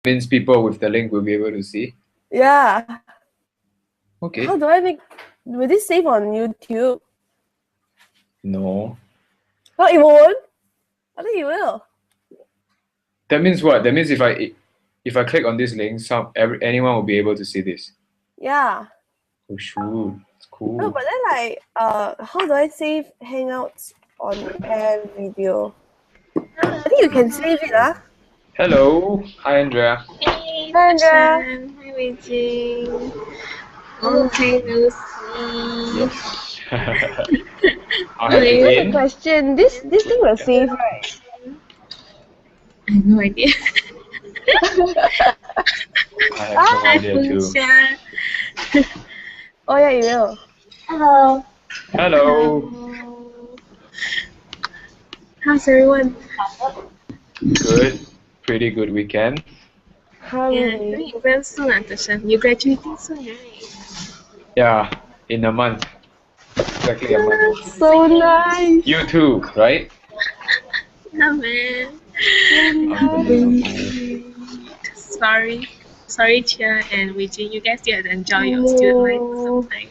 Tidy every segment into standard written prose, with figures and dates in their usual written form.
means people with the link will be able to see. Yeah. Okay. How do I make? Will this save on YouTube? No. Oh, it won't. I think it will. That means what? That means if I click on this link, anyone will be able to see this. Yeah. Oh shoot, it's cool. No, but then like, how do I save Hangouts on air video? I think you can save it, Hello, hi Andrea. Hey, Hi, Andrea. Hi, Beijing. Long time no see. Yes. How have Wait, you what's the been? question? This thing will save, right? I have no idea. I have no idea too. Oh yeah, it will. Hello. Hello. How's everyone? Good. Pretty good weekend. How Yeah, really? doing exams soon, Natasha. You're graduating soon, right? Yeah, in a month. Exactly a month. So nice. You too, right? Yeah, man. Unbelievable. Sorry, Chia and Beijing. You guys still have to enjoy your student life sometime.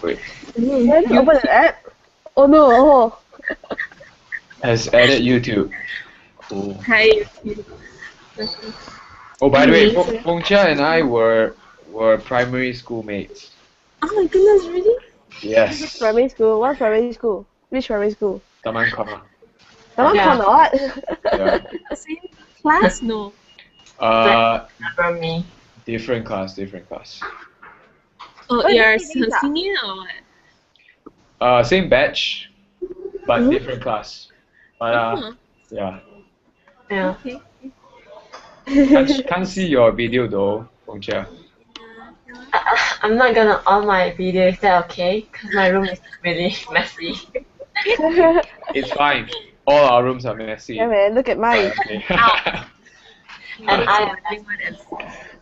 Wait. Can you open the app? Oh no. Has added YouTube. Cool. Hi. Oh, by the way, Feng Chia and I were primary school mates. Oh my goodness, really? Yes. Primary school? What primary school? Which primary school? Taman Kona. Taman Kona what? Yeah. Same class? No. Remember me? Different class. Oh, Oh, you're you think her so? senior or what? Same batch, but different class. But yeah. Yeah. Okay. Can't see your video though, Feng Chia. I'm not gonna on my video, is that okay? Because my room is really messy. It's fine. All our rooms are messy. Yeah man, look at mine. Okay. And I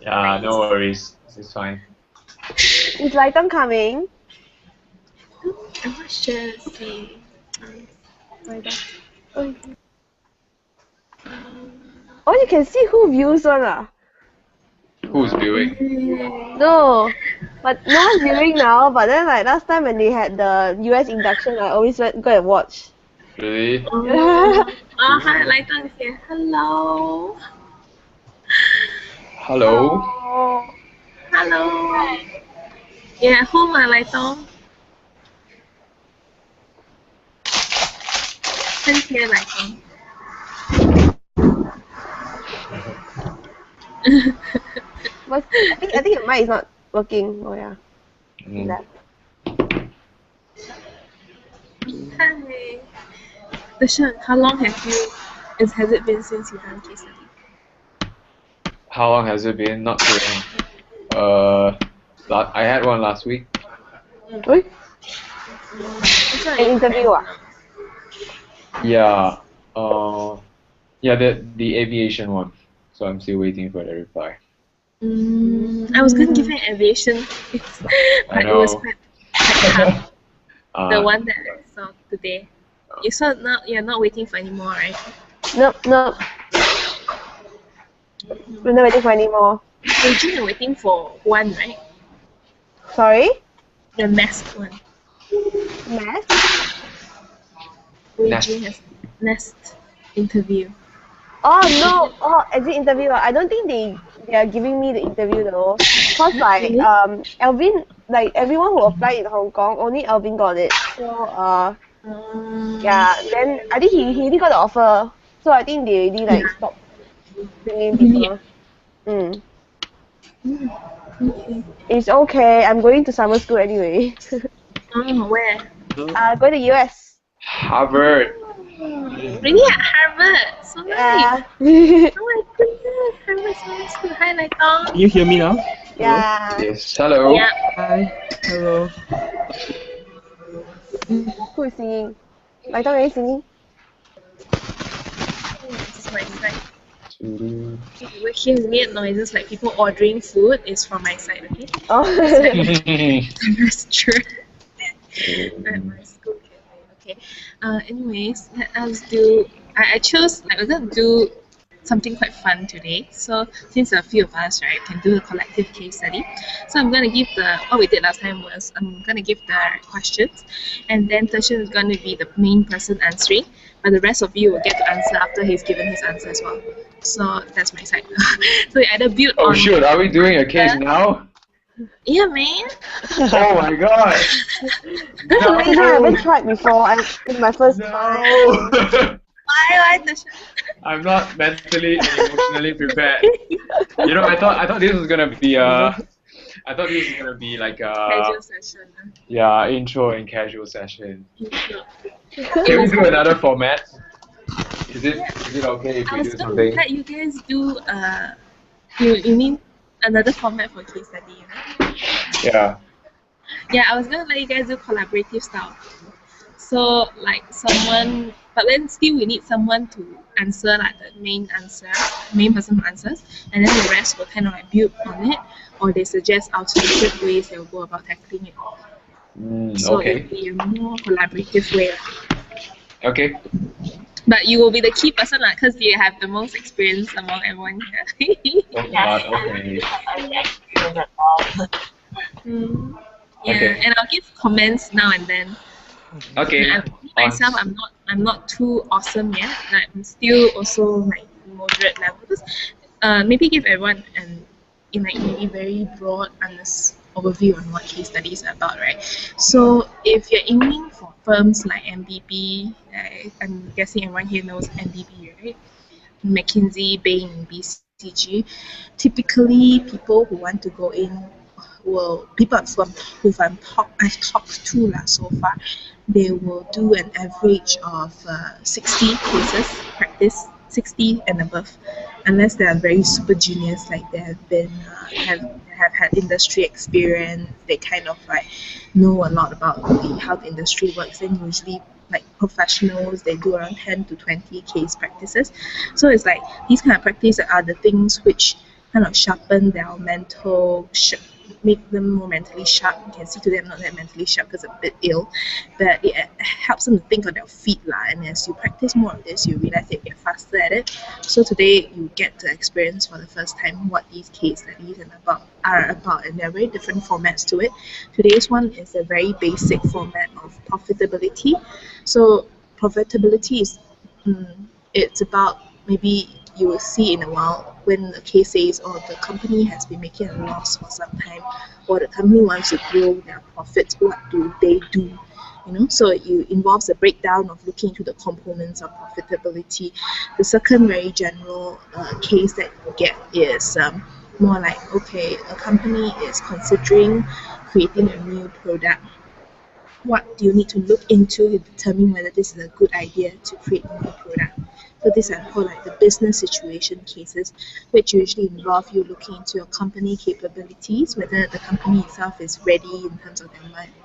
Yeah, no worries. This is fine. Is Lighton coming? I'm not sure. See. Oh, you can see who views one. Who's viewing? No, but no one's viewing now. But then like last time when they had the US induction, I always go and watch. Really? Oh, hi, Lighton here. Hello. Hello? Oh. Hello. Yeah, home, Lighton. Thank you, Lighton. But I think your mic is not working. Oh yeah. Mm. Hi. Dashan, how long has it been since you've done case study? How long has it been? Not too long. I had one last week. Oi? An interview Yeah. Yeah, the aviation one. So I'm still waiting for the reply. I was going to give you an aviation, but it was quite tough. The one that I saw today. You saw you're not waiting for any more, right? Nope. We're not waiting for any more. Beijing, you're waiting for one, right? Sorry? The masked one. Math? Beijing has nest interview. Oh no! Oh, exit interview. I don't think they are giving me the interview though. Cause like Alvin, like everyone who applied in Hong Kong, only Alvin got it. So yeah. Then I think he already got the offer. So I think they already like stopped bringing people. Okay. It's okay. I'm going to summer school anyway. Where? Going to US. Harvard. Really at Harvard? So nice. Yeah. Oh my goodness, Harvard Summer School. Hi, Lighton. Can you hear me now? Yeah. Yes. Hello. Yeah. Hi. Hello. Who is singing? Like, are you singing? This is my side. If you hear weird noises like people ordering food, it's from my side, okay? Oh. That's true. At my school cafe. Okay. Anyways, let us do I chose, like, we're going to do something quite fun today. So since a few of us, right, can do a collective case study. So I'm going to give what we did last time was I'm going to give the questions, and then Tashan is going to be the main person answering, but the rest of you will get to answer after he's given his answer as well. So that's my side. So you either build on... Oh shoot, are we doing a case now? Yeah, man. Oh my god! This is amazing. I haven't tried before. It's my first time. No! Why, Tashan? I'm not mentally and emotionally prepared. You know, I thought this was gonna be like Casual session. yeah, intro and casual session. Intro. Can we do another format? Is it okay if I we was do going to something? let you guys do you mean another format for case study, you know? Yeah. Yeah, I was gonna let you guys do collaborative style. So like someone, but then still we need someone to answer, like the main person who answers, and then the rest will kind of like build on it, or they suggest alternative ways they will go about tackling it. So Okay. it'll be a more collaborative way. Okay. But you will be the key person, because you have the most experience among everyone here. Oh god, okay. Yeah, Okay. and I'll give comments now and then. Okay. Myself, I'm not too awesome yet. Like, I'm still also like moderate level. Because, maybe give everyone a very broad, honest overview on what case studies are about, right? So if you're aiming for firms like MBB, I'm guessing everyone here knows MBB, right? McKinsey, Bain, and BCG. Typically, people who want to go in, people I've talked to so far, they will do an average of 60 cases practice, 60 and above, unless they are very super genius, like they have been have had industry experience, they kind of like know a lot about how the industry works. Then usually, like professionals, they do around 10 to 20 case practices. So it's like these kind of practices are the things which kind of sharpen their make them more mentally sharp. You can see to them not that mentally sharp because a bit ill, but it helps them to think on their feet and as you practice more of this, you realize they get faster at it. So today you get to experience for the first time what these case studies are about, and there are very different formats to it. Today's one is a very basic format of profitability. So profitability is it's about, maybe you will see in a while when the case says, the company has been making a loss for some time, or the company wants to grow their profits, what do they do? So it involves a breakdown of looking into the components of profitability. The second very general case that you get is more like, okay, a company is considering creating a new product. What do you need to look into to determine whether this is a good idea to create a new product? So these are called like the business situation cases, which usually involve you looking into your company capabilities, whether the company itself is ready in terms of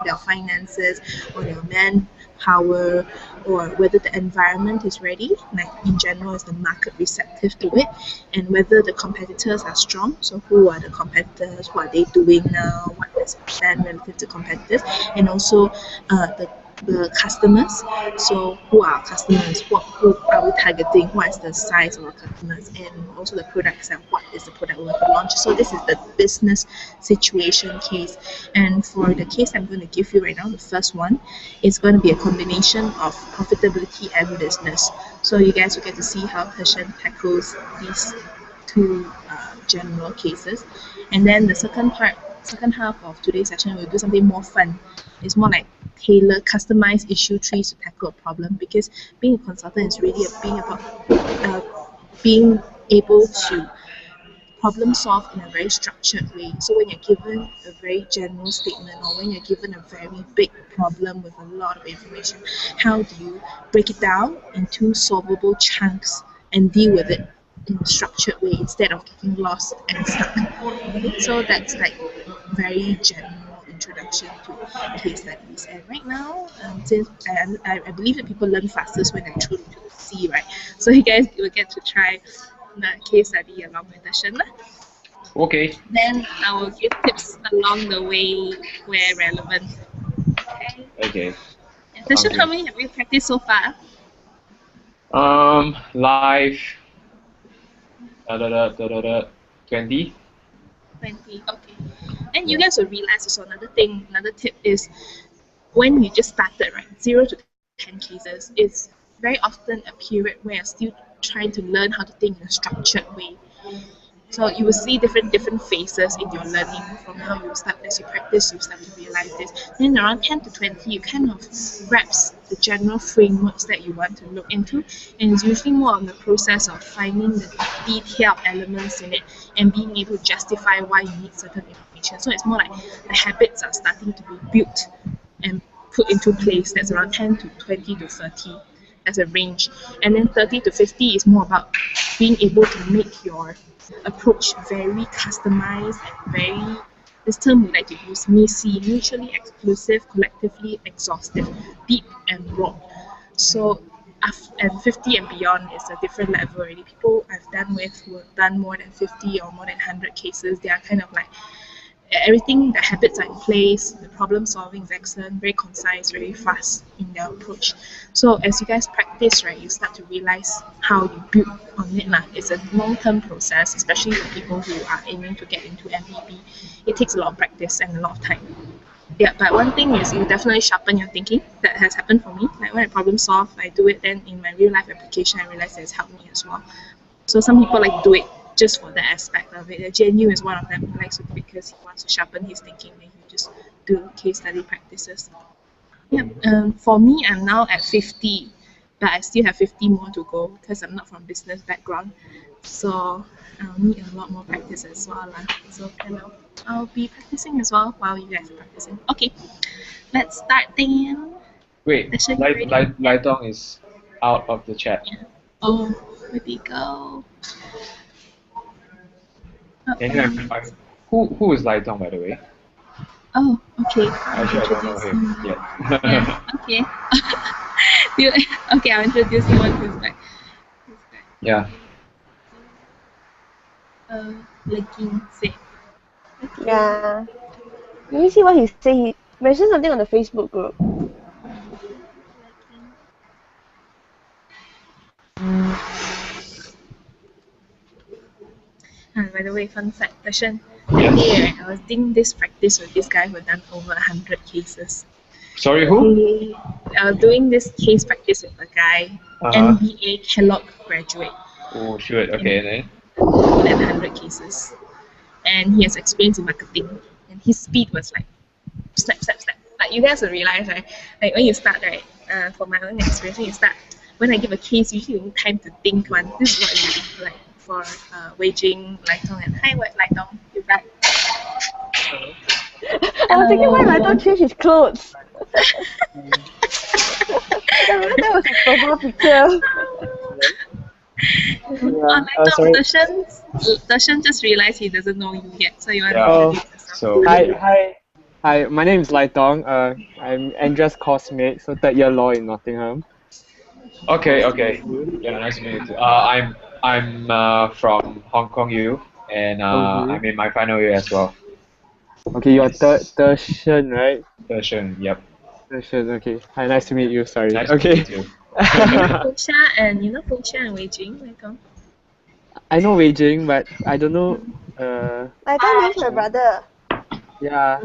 their finances or their manpower, or whether the environment is ready, like in general, is the market receptive to it, and whether the competitors are strong. So who are the competitors? What are they doing now? What is the plan relative to competitors? And also the customers. So who are our customers? Who are we targeting? What is the size of our customers? And also the products, and what is the product we want to launch? So this is the business situation case. And for the case I'm going to give you right now, the first one is going to be a combination of profitability and business. So you guys will get to see how Tashan tackles these two general cases. And then the second half of today's session, we'll do something more fun. It's more like tailored, customized issue trees to tackle a problem, because being a consultant is really being able to problem solve in a very structured way. So when you're given a very general statement, or when you're given a very big problem with a lot of information, how do you break it down into solvable chunks and deal with it in a structured way instead of getting lost and stuck? Okay, so that's like very general introduction to case studies. And right now, since I believe that people learn fastest when they're thrown into the sea, right? So you guys will get to try the case study along with Tashan. Okay. Then I will give tips along the way where relevant. Okay. Okay. Tashan, how many have you practiced so far? Live. 20. 20. Okay. And you guys will realize also another thing, another tip is when you just started, right, 0 to 10 cases is very often a period where you're still trying to learn how to think in a structured way. So you will see different phases in your learning from how you start as you practice, you start to realize this. Then around 10 to 20, you kind of grasp the general frameworks that you want to look into, and it's usually more on the process of finding the detailed elements in it and being able to justify why you need certain information. So it's more like the habits are starting to be built and put into place. That's around 10 to 20 to 30 as a range. And then 30 to 50 is more about being able to make your approach very customized and very, this term we like to use, MISI, mutually exclusive, collectively exhaustive, deep and broad. So and 50 and beyond is a different level already. People I've done with who have done more than 50 or more than 100 cases, they are kind of like, everything, the habits are in place, the problem solving is excellent, very concise, very fast in their approach. So as you guys practice, right, you start to realize how you build on it. It's a long-term process, especially for people who are aiming to get into MBB. It takes a lot of practice and a lot of time. Yeah, but one thing is you definitely sharpen your thinking. That has happened for me. Like when I problem solve, I do it, then in my real life application, I realize it's helped me as well. So some people like to do it just for that aspect of it. JNU is one of them who likes to do it because he wants to sharpen his thinking, and he just do case study practices. Yeah. For me, I'm now at 50, but I still have 50 more to go because I'm not from business background. So I'll need a lot more practice as well. So I'll be practicing as well while you guys are practicing. Okay, let's start then. Wait, Lai Tong is out of the chat. Yeah. Oh, where'd he go? Can you who is Lai Tong, by the way? Oh, okay. Actually, I don't know him yet. Yeah, okay. Okay, I'll introduce you on who's back. Yeah. Legging say. Yeah. Let me see what he say. He mentioned something on the Facebook group. By the way, fun fact, Dashan. That day, right, I was doing this practice with this guy who had done over 100 cases. Sorry, who? I was doing this case practice with a guy, MBA Kellogg graduate. Oh, shoot. Okay, then. More than 100 cases. And he has experience in marketing. And his speed was like, snap. Like, you guys will realize, right? Like, when you start, right, for my own experience, when you start, when I give a case, usually you need time to think one. This is what you do, like, for waging, Lai Tong, and hi, what, Lai Tong, you back? I was thinking why Lai Tong changed his clothes. That was a profile picture. Darshan just realized he doesn't know you yet, so you want to introduce yourself. So, Hi, my name is Lai Tong. I'm Andrea's coursemate, so third year law in Nottingham. Okay. Yeah, nice to meet you too. I'm from Hong Kong U, and I'm in my final year as well. Okay, you're tertian, right? Tertian, yep. Tertian, okay. Hi, nice to meet you. Sorry. Nice okay. to meet you. Fengsha and Wei Jing, Lai Tong? I know Wei Jing, but I don't know. Lai Tong knows my brother. Yeah.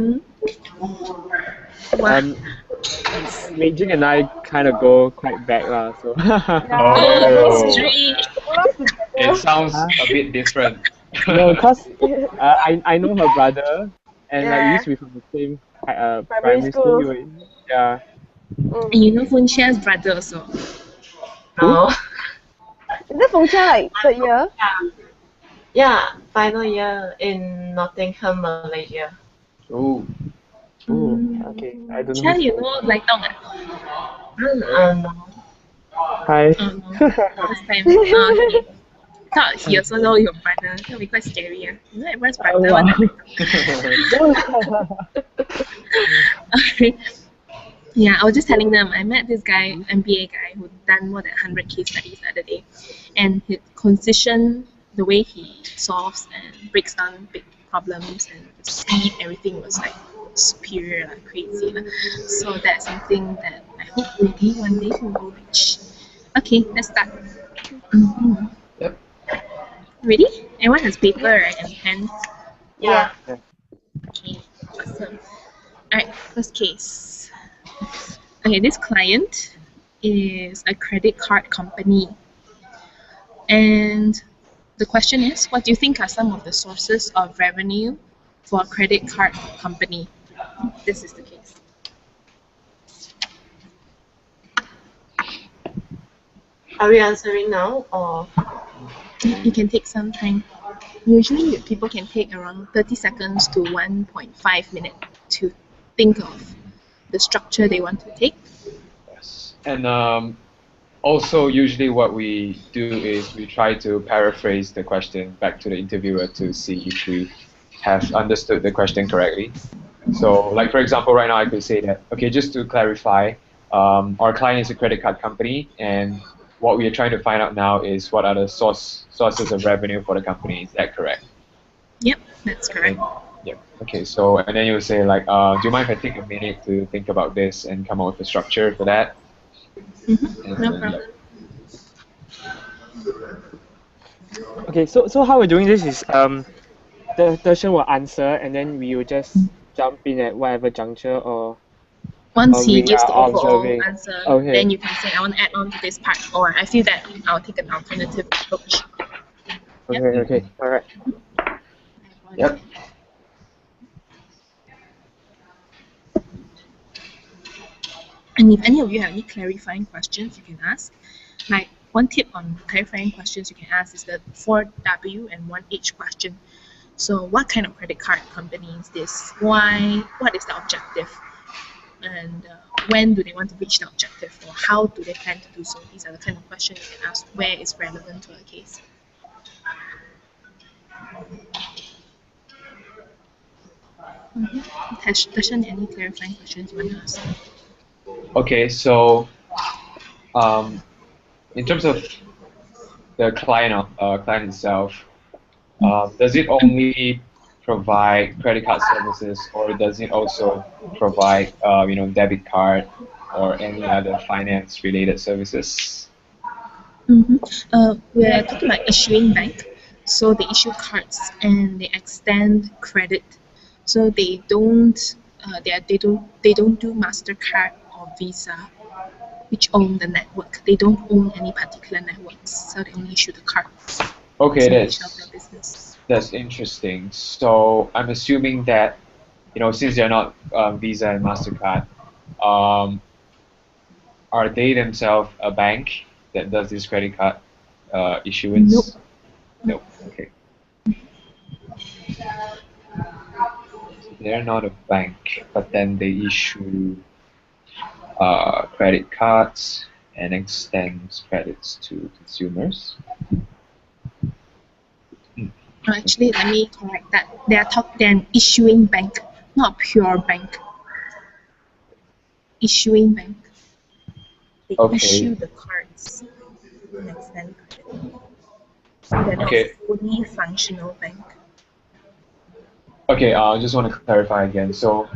What? Wei Jing and I kind of go quite back lah. So. Oh, Street. it sounds a bit different. No, cause I know her brother, and like we used to be from the same primary school. Yeah. And you know Fengsha's brother also. No. Is it Fengsha like third year? Yeah, final year in Nottingham, Malaysia. Oh. Okay. I don't know. Fengsha, you know Lai Tong? No. Hi. Oh no, first time. Okay. Thought he also know your brother. That would be quite scary. You know everyone's brother. Okay. Yeah, I was just telling them, I met this guy, MBA guy, who done more than 100 case studies the other day. And his concision, the way he solves and breaks down big problems and the speed, everything was like superior, like crazy. So that's something that I hope maybe one day we will reach. Okay, let's start. Mm-hmm. Yep. Ready? Everyone has paper, right, and pen. Yeah. Okay, awesome. Alright, first case. Okay, this client is a credit card company. And the question is, what do you think are some of the sources of revenue for a credit card company? This is the case. Are we answering now or? You can take some time. Usually people can take around 30 seconds to 1.5 minutes to think of the structure they want to take. Yes. And also, usually what we do is we try to paraphrase the question back to the interviewer to see if we have understood the question correctly. So, like for example, right now I could say that, okay, just to clarify, our client is a credit card company, and what we are trying to find out now is what are the sources of revenue for the company. Is that correct? Yep, that's correct. Yep. Okay. So, and then you would say like, do you mind if I take a minute to think about this and come up with a structure for that? Mm-hmm. No problem. Okay, so how we're doing this is the Tershan will answer and then we will just jump in at whatever juncture or Once he we gives the are overall observing. answer, Okay. then you can say, I want to add on to this part, or I feel that I'll take an alternative approach. Okay, alright. Yep. And if any of you have any clarifying questions, you can ask. Like one tip on clarifying questions you can ask is the 4W and 1H question. So what kind of credit card company is this? Why? What is the objective? And when do they want to reach the objective? Or how do they plan to do so? These are the kind of questions you can ask where it's relevant to a case. Tashan, any clarifying questions you want to ask? Okay. So, in terms of the client itself, does it only provide credit card services, or does it also provide, debit card or any other finance-related services? We're talking about issuing bank, so they issue cards and they extend credit. So they don't do Mastercard or Visa, which own the network. They don't own any particular networks, so they only issue the cards. Okay, So they shelf their business. that's interesting. So I'm assuming that, since they're not Visa and Mastercard, are they themselves a bank that does this credit card issuance? Nope. Okay. They're not a bank, but then they issue credit cards and extend credits to consumers. Actually, let me correct that. They're an issuing bank, not a pure bank. Issuing bank. They issue the cards and extend credit. So they're not a fully functional bank. Okay, I just want to clarify again. So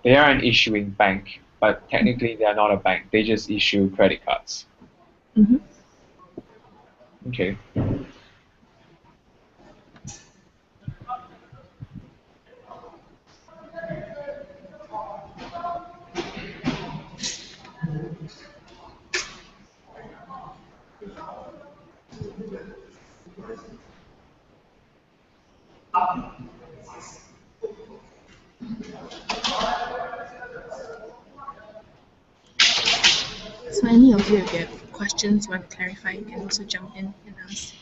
they are an issuing bank, but technically they are not a bank. They just issue credit cards. Mm-hmm. Okay. So any of you, if you have questions you want to clarify, you can also jump in and ask.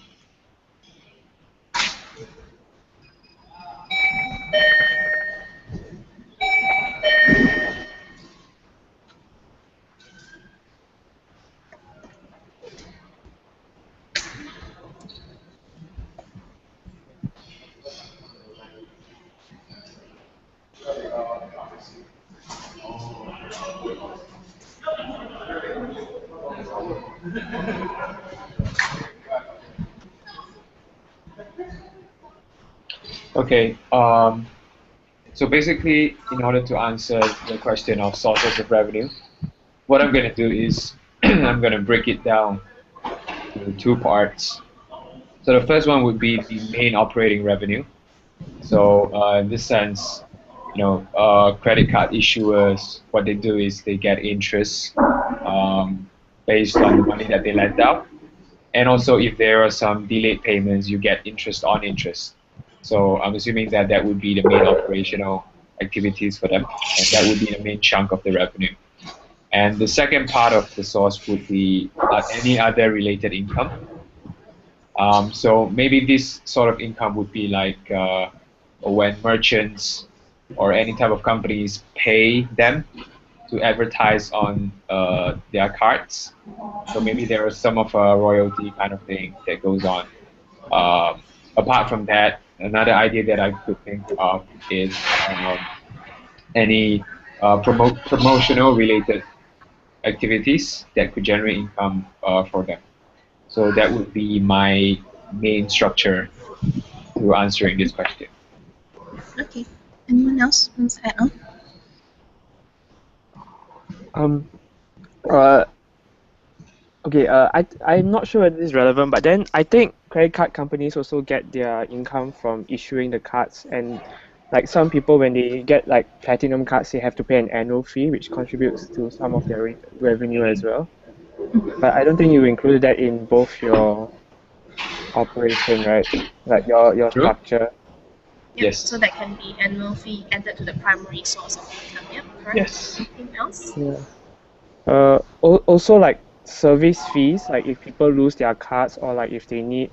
Okay. So basically, in order to answer the question of sources of revenue, what I'm going to do is I'm going to break it down into two parts. So the first one would be the main operating revenue. So in this sense, credit card issuers, what they do is they get interest based on the money that they lend out. And also if there are some delayed payments, you get interest on interest. So I'm assuming that that would be the main operational activities for them, and that would be the main chunk of the revenue. And the second part of the source would be any other related income. So maybe this sort of income would be like when merchants or any type of companies pay them to advertise on their cards. So maybe there is some of a royalty kind of thing that goes on. Apart from that, another idea that I could think of is any promotional related activities that could generate income for them. So that would be my main structure to answering this question. Okay. Anyone else wants to add on? Okay, I'm not sure whether this is relevant, but then I think credit card companies also get their income from issuing the cards, and like some people, when they get like platinum cards, they have to pay an annual fee, which contributes to some of their revenue as well. But I don't think you included that in both your operation, right? Like your True. structure. Yep. Yes. So that can be annual fee added to the primary source of income. Yep, correct. Yes. Anything else? Yeah. Also like service fees, like if people lose their cards or like if they need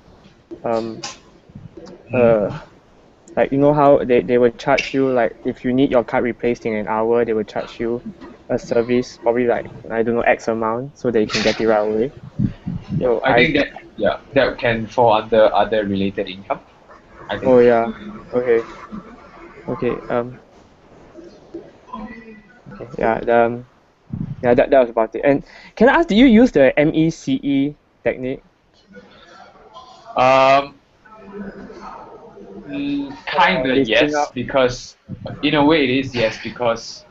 like how they will charge you, like if you need your card replaced in an hour, they will charge you a service, probably like I don't know X amount, so that you can get it right away. I think that can fall under other related income. I think. Oh yeah. Okay. Yeah. That was about it. And can I ask, do you use the MECE technique? Kinda yes, because in a way it is yes, because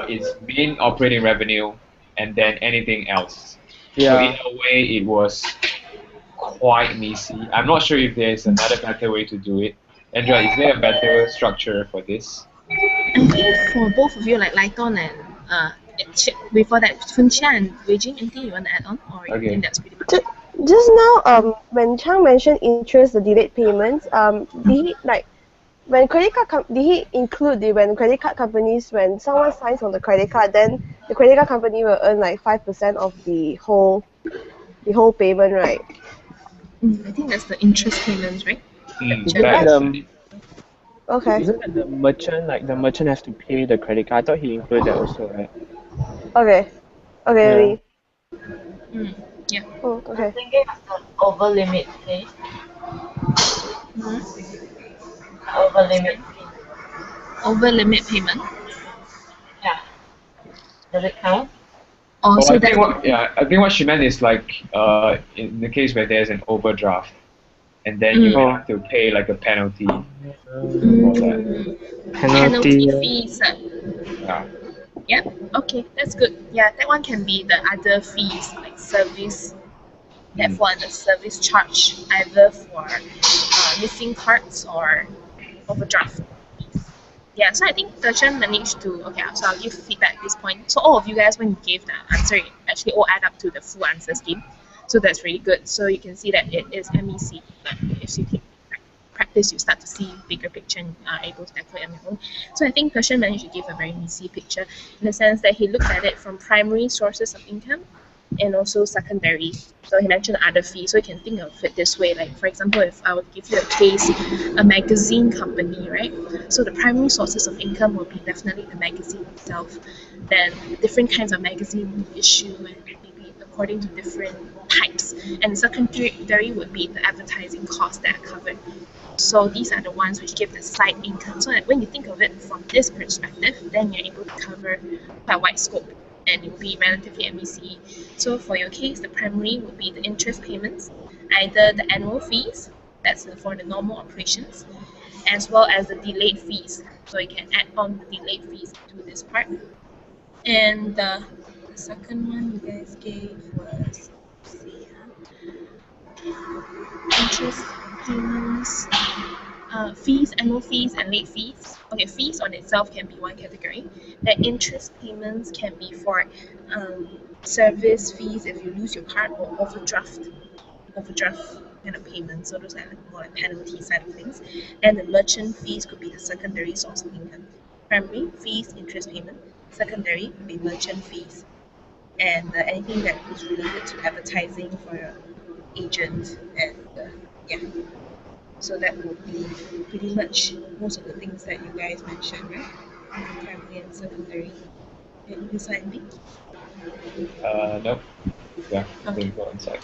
it's main operating revenue and then anything else. So in a way it was quite messy. I'm not sure if there's another better way to do it. Andrea, is there a better structure for this? I think for both of you, like Lighton and before that, Funcha and Beijing, anything you want to add on, or you think that's pretty much it? Just now, when Chang mentioned interest, the delayed payments, did he when credit card did he include when credit card companies, when someone signs on the credit card, then the credit card company will earn like 5% of the whole payment, right? I think that's the interest payments, right? Okay. Isn't that the merchant has to pay the credit card? I thought he included that also, right? Okay. Yeah. Yeah. Oh, okay. I'm thinking of the over limit fee. Over limit fee. Over limit payment. Yeah. Does it count? Also, I think what she meant is like in the case where there's an overdraft, and then you have to pay like a penalty for that. Penalty fees. Yeah. Yeah. Okay, that's good. Yeah, that one can be the other fees like service. That for the service charge, either for missing cards or overdraft fees. Yeah, so I think Dershan managed to, so I'll give feedback at this point. So all of you guys, when you gave the answer, it actually all add up to the full answer scheme. So that's really good. So you can see that it is MEC. If you take practice, you start to see bigger picture and are able to tackle it on your own. So I think Dershan managed to give a very messy picture in the sense that he looked at it from primary sources of income and also secondary. So he mentioned other fees. So you can think of it this way. Like for example, if I would give you a case, a magazine company, right? So the primary sources of income will be definitely the magazine itself. Then different kinds of magazine issue and maybe according to different types. And secondary would be the advertising costs that are covered. So these are the ones which give the side income. So that when you think of it from this perspective, then you're able to cover quite a wide scope. And it will be relatively MECE. So for your case, the primary would be the interest payments, either the annual fees, that's for the normal operations, as well as the delayed fees. So you can add on the delayed fees to this part. And the second one you guys gave was, interest payments, fees, annual fees, and late fees. Okay, fees on itself can be one category. The interest payments can be for service fees if you lose your card, or overdraft kind of payments. So those are like more like penalty side of things. And the merchant fees could be the secondary source of income. Primary fees, interest payment. Secondary would be merchant fees, and anything that is related to advertising for your agent, and yeah. So that would be pretty much most of the things that you guys mentioned, right? Primary and secondary. Any beside me? Nope. Yeah, Okay. go inside.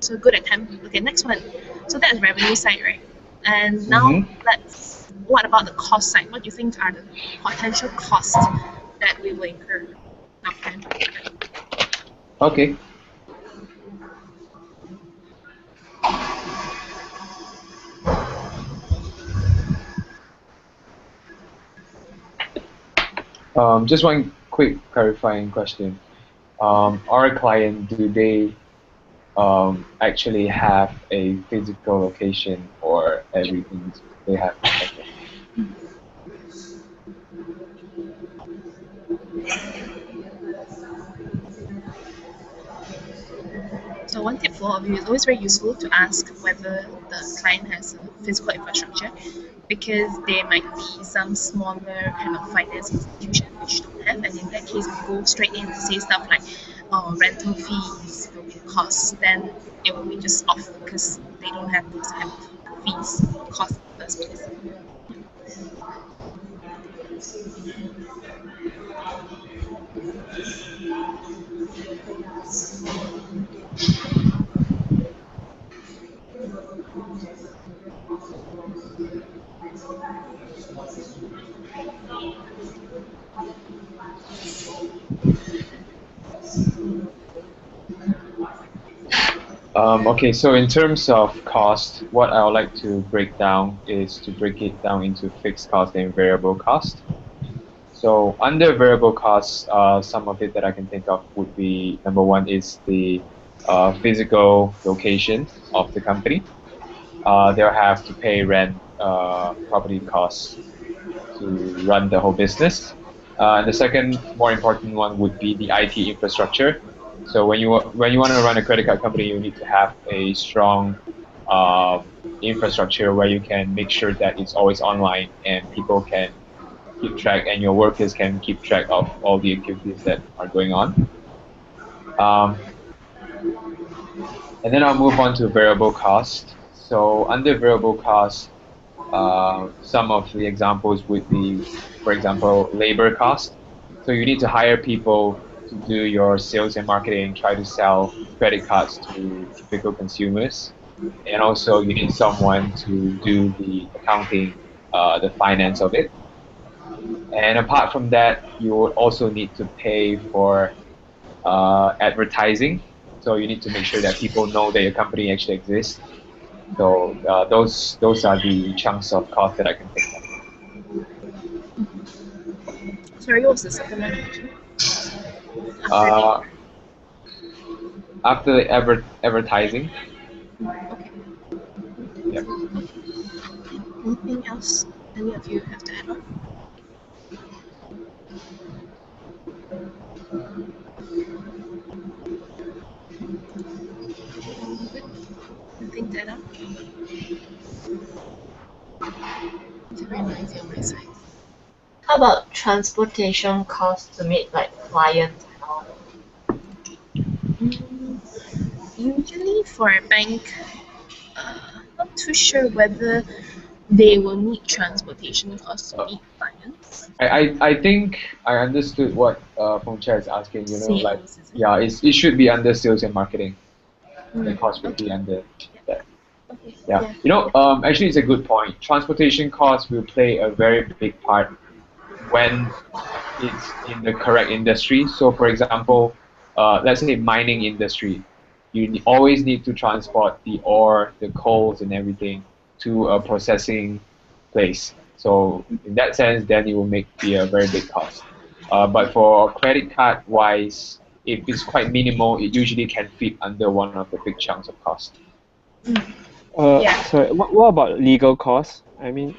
So good attempt. Okay, next one. So that's revenue side, right? And now what about the cost side? What do you think are the potential costs that we will incur after? Okay. Just one quick clarifying question. Our client, do they actually have a physical location, or everything they have? Okay. So one tip for all of you, it's always very useful to ask whether the client has a physical infrastructure, because there might be some smaller kind of finance institution which don't have, and in that case, we go straight in to say stuff like, rental fees will be costs, then it will be just off because they don't have those kind of fees cost in the first place. Okay, so in terms of cost, what I would like to break down is to break it down into fixed cost and variable cost. So under variable costs, some of it that I can think of would be, number one is the physical location of the company. They'll have to pay rent, property costs to run the whole business. And the second, more important one would be the IT infrastructure. So when you want to run a credit card company, you need to have a strong infrastructure where you can make sure that it's always online and people can keep track, and your workers can keep track of all the activities that are going on. And then I'll move on to variable cost. So under variable cost, some of the examples would be, for example, labor cost. So you need to hire people to do your sales and marketing, try to sell credit cards to typical consumers. And also you need someone to do the accounting, the finance of it. And apart from that, you would also need to pay for advertising. So you need to make sure that people know that your company actually exists. So those are the chunks of cost that I can think of. Sorry, what was the second one again? After the advertising. Okay. Yep. Anything else any of you have to add on? Nothing to add on? It's very noisy on my side. How about transportation costs to meet like clients and all? Usually for a bank, not too sure whether they will need transportation costs to meet clients. I think I understood what Feng Chia is asking. You know, Sales, like is it? yeah, it should be under sales and marketing. The cost would be under that. Okay. Yeah. You know, actually, it's a good point. Transportation costs will play a very big part when it's in the correct industry. So, for example, let's say mining industry, you always need to transport the ore, the coals, and everything to a processing place. So, in that sense, then it will be a very big cost. But for credit card wise, if it's quite minimal, it usually can fit under one of the big chunks of cost. Yeah. So what about legal costs? I mean,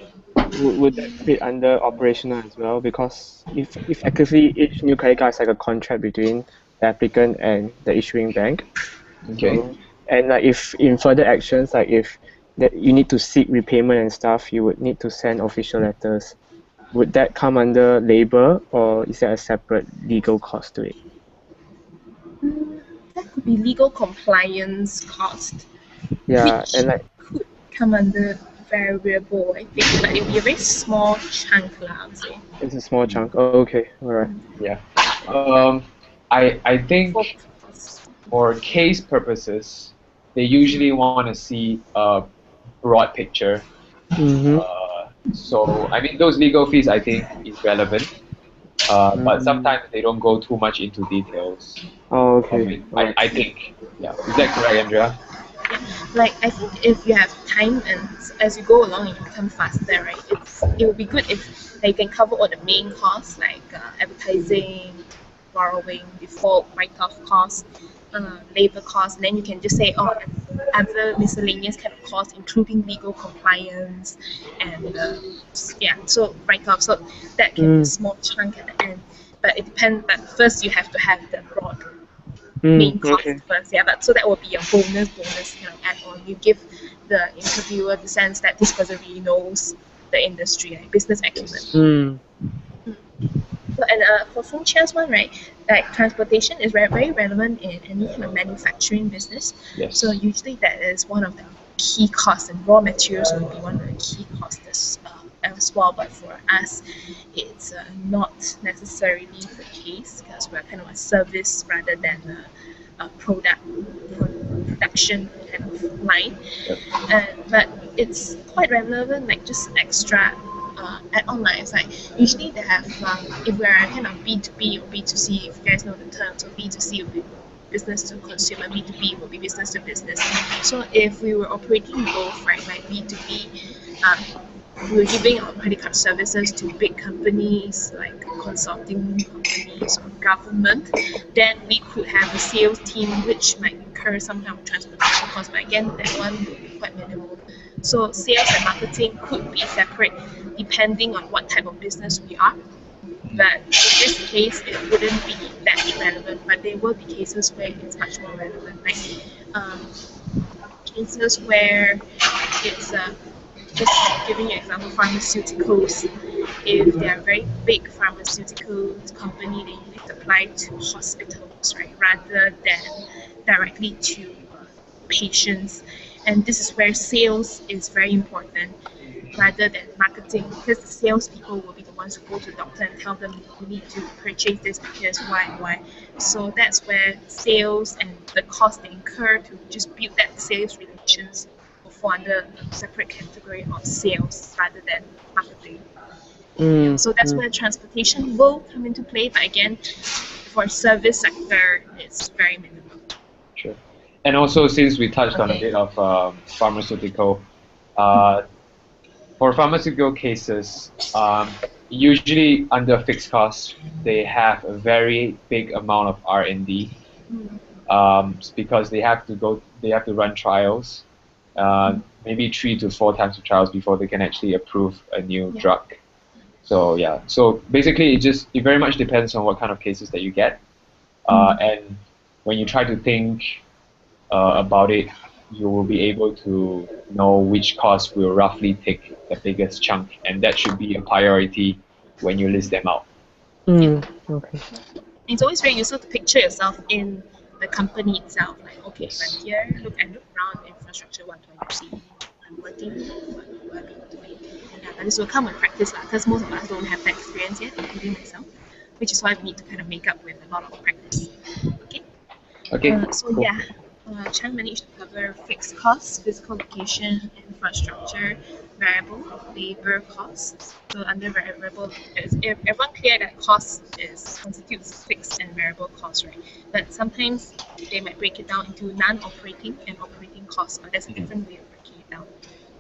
would that fit under operational as well? Because if effectively each new credit card is like a contract between the applicant and the issuing bank. Okay. So, and like if in further actions, like if that you need to seek repayment and stuff, you would need to send official letters. Would that come under labor, or is there a separate legal cost to it? That could be legal compliance cost, Yeah, which and like could come under variable, I think, but it'll be a very small chunk, lah, I would say. it's a small chunk. Oh, okay, all right. Yeah. I think For for case purposes, they usually want to see a broad picture. Mm-hmm. So I mean, those legal fees I think is relevant, but sometimes they don't go too much into details. Oh, okay. I think, yeah. Is that correct, Andrea? like I think if you have time and as you go along and you become faster, right? It would be good if they can cover all the main costs like advertising, borrowing, default, write-off costs, labor costs. And then you can just say, oh, other miscellaneous kind of costs, including legal compliance and yeah, so write-off. So that can be a small chunk at the end. But it depends. But first, you have to have the broad main cost Okay. first, yeah. But so that will be a bonus kind of add-on. You give the interviewer the sense that this person really knows the industry, like business acumen. So, and for Feng Chia's one, right, like transportation is very relevant in any kind of manufacturing business. Yes. So usually that is one of the key costs, and raw materials will be one of the key costs as well. But for us, it's not necessarily the case because we're kind of a service rather than a production kind of line. But it's quite relevant, like just extra add-on lines. Like usually they have, if we're kind of B2B or B2C, if you guys know the term, so B2C will be business to consumer, B2B will be business to business. So if we were operating both, right, like B2B, we were giving our credit card services to big companies like consulting companies or government, then we could have a sales team which might incur some kind of transportation cost, but again, that one would be quite minimal. So sales and marketing could be separate depending on what type of business we are. But in this case, it wouldn't be that relevant, but there will be cases where it's much more relevant, like cases where it's just giving you an example, pharmaceuticals. If they are a very big pharmaceutical company, they usually supply to hospitals, right, rather than directly to patients. And this is where sales is very important rather than marketing, because the salespeople will be the ones who go to the doctor and tell them you need to purchase this because why. So that's where sales and the cost they incur to just build that sales relations will fall under a separate category of sales rather than marketing. So that's where transportation will come into play, but again, for service sector, it's very minimal. Sure. And also, since we touched on a bit of pharmaceutical, for pharmaceutical cases, usually under fixed costs, they have a very big amount of R&D, because they have to run trials, maybe 3 to 4 times of trials before they can actually approve a new drug. So yeah, so basically it very much depends on what kind of cases that you get, and when you try to think about it, you will be able to know which cost will roughly take the biggest chunk, and that should be a priority when you list them out. Okay. It's always very useful to picture yourself in the company itself. Like, okay, if I'm here, look around infrastructure, what do I see? I'm working, what do I be doing? Yeah, but this will come with practice, because most of us don't have that experience yet, including myself, which is why we need to kind of make up with a lot of practice. Okay. So cool. Yeah. Chang managed to cover fixed costs, physical location, infrastructure, variable, labor costs. So under variable, is everyone clear that cost constitutes fixed and variable costs, right? But sometimes they might break it down into non-operating and operating costs, but there's a different way of breaking it down.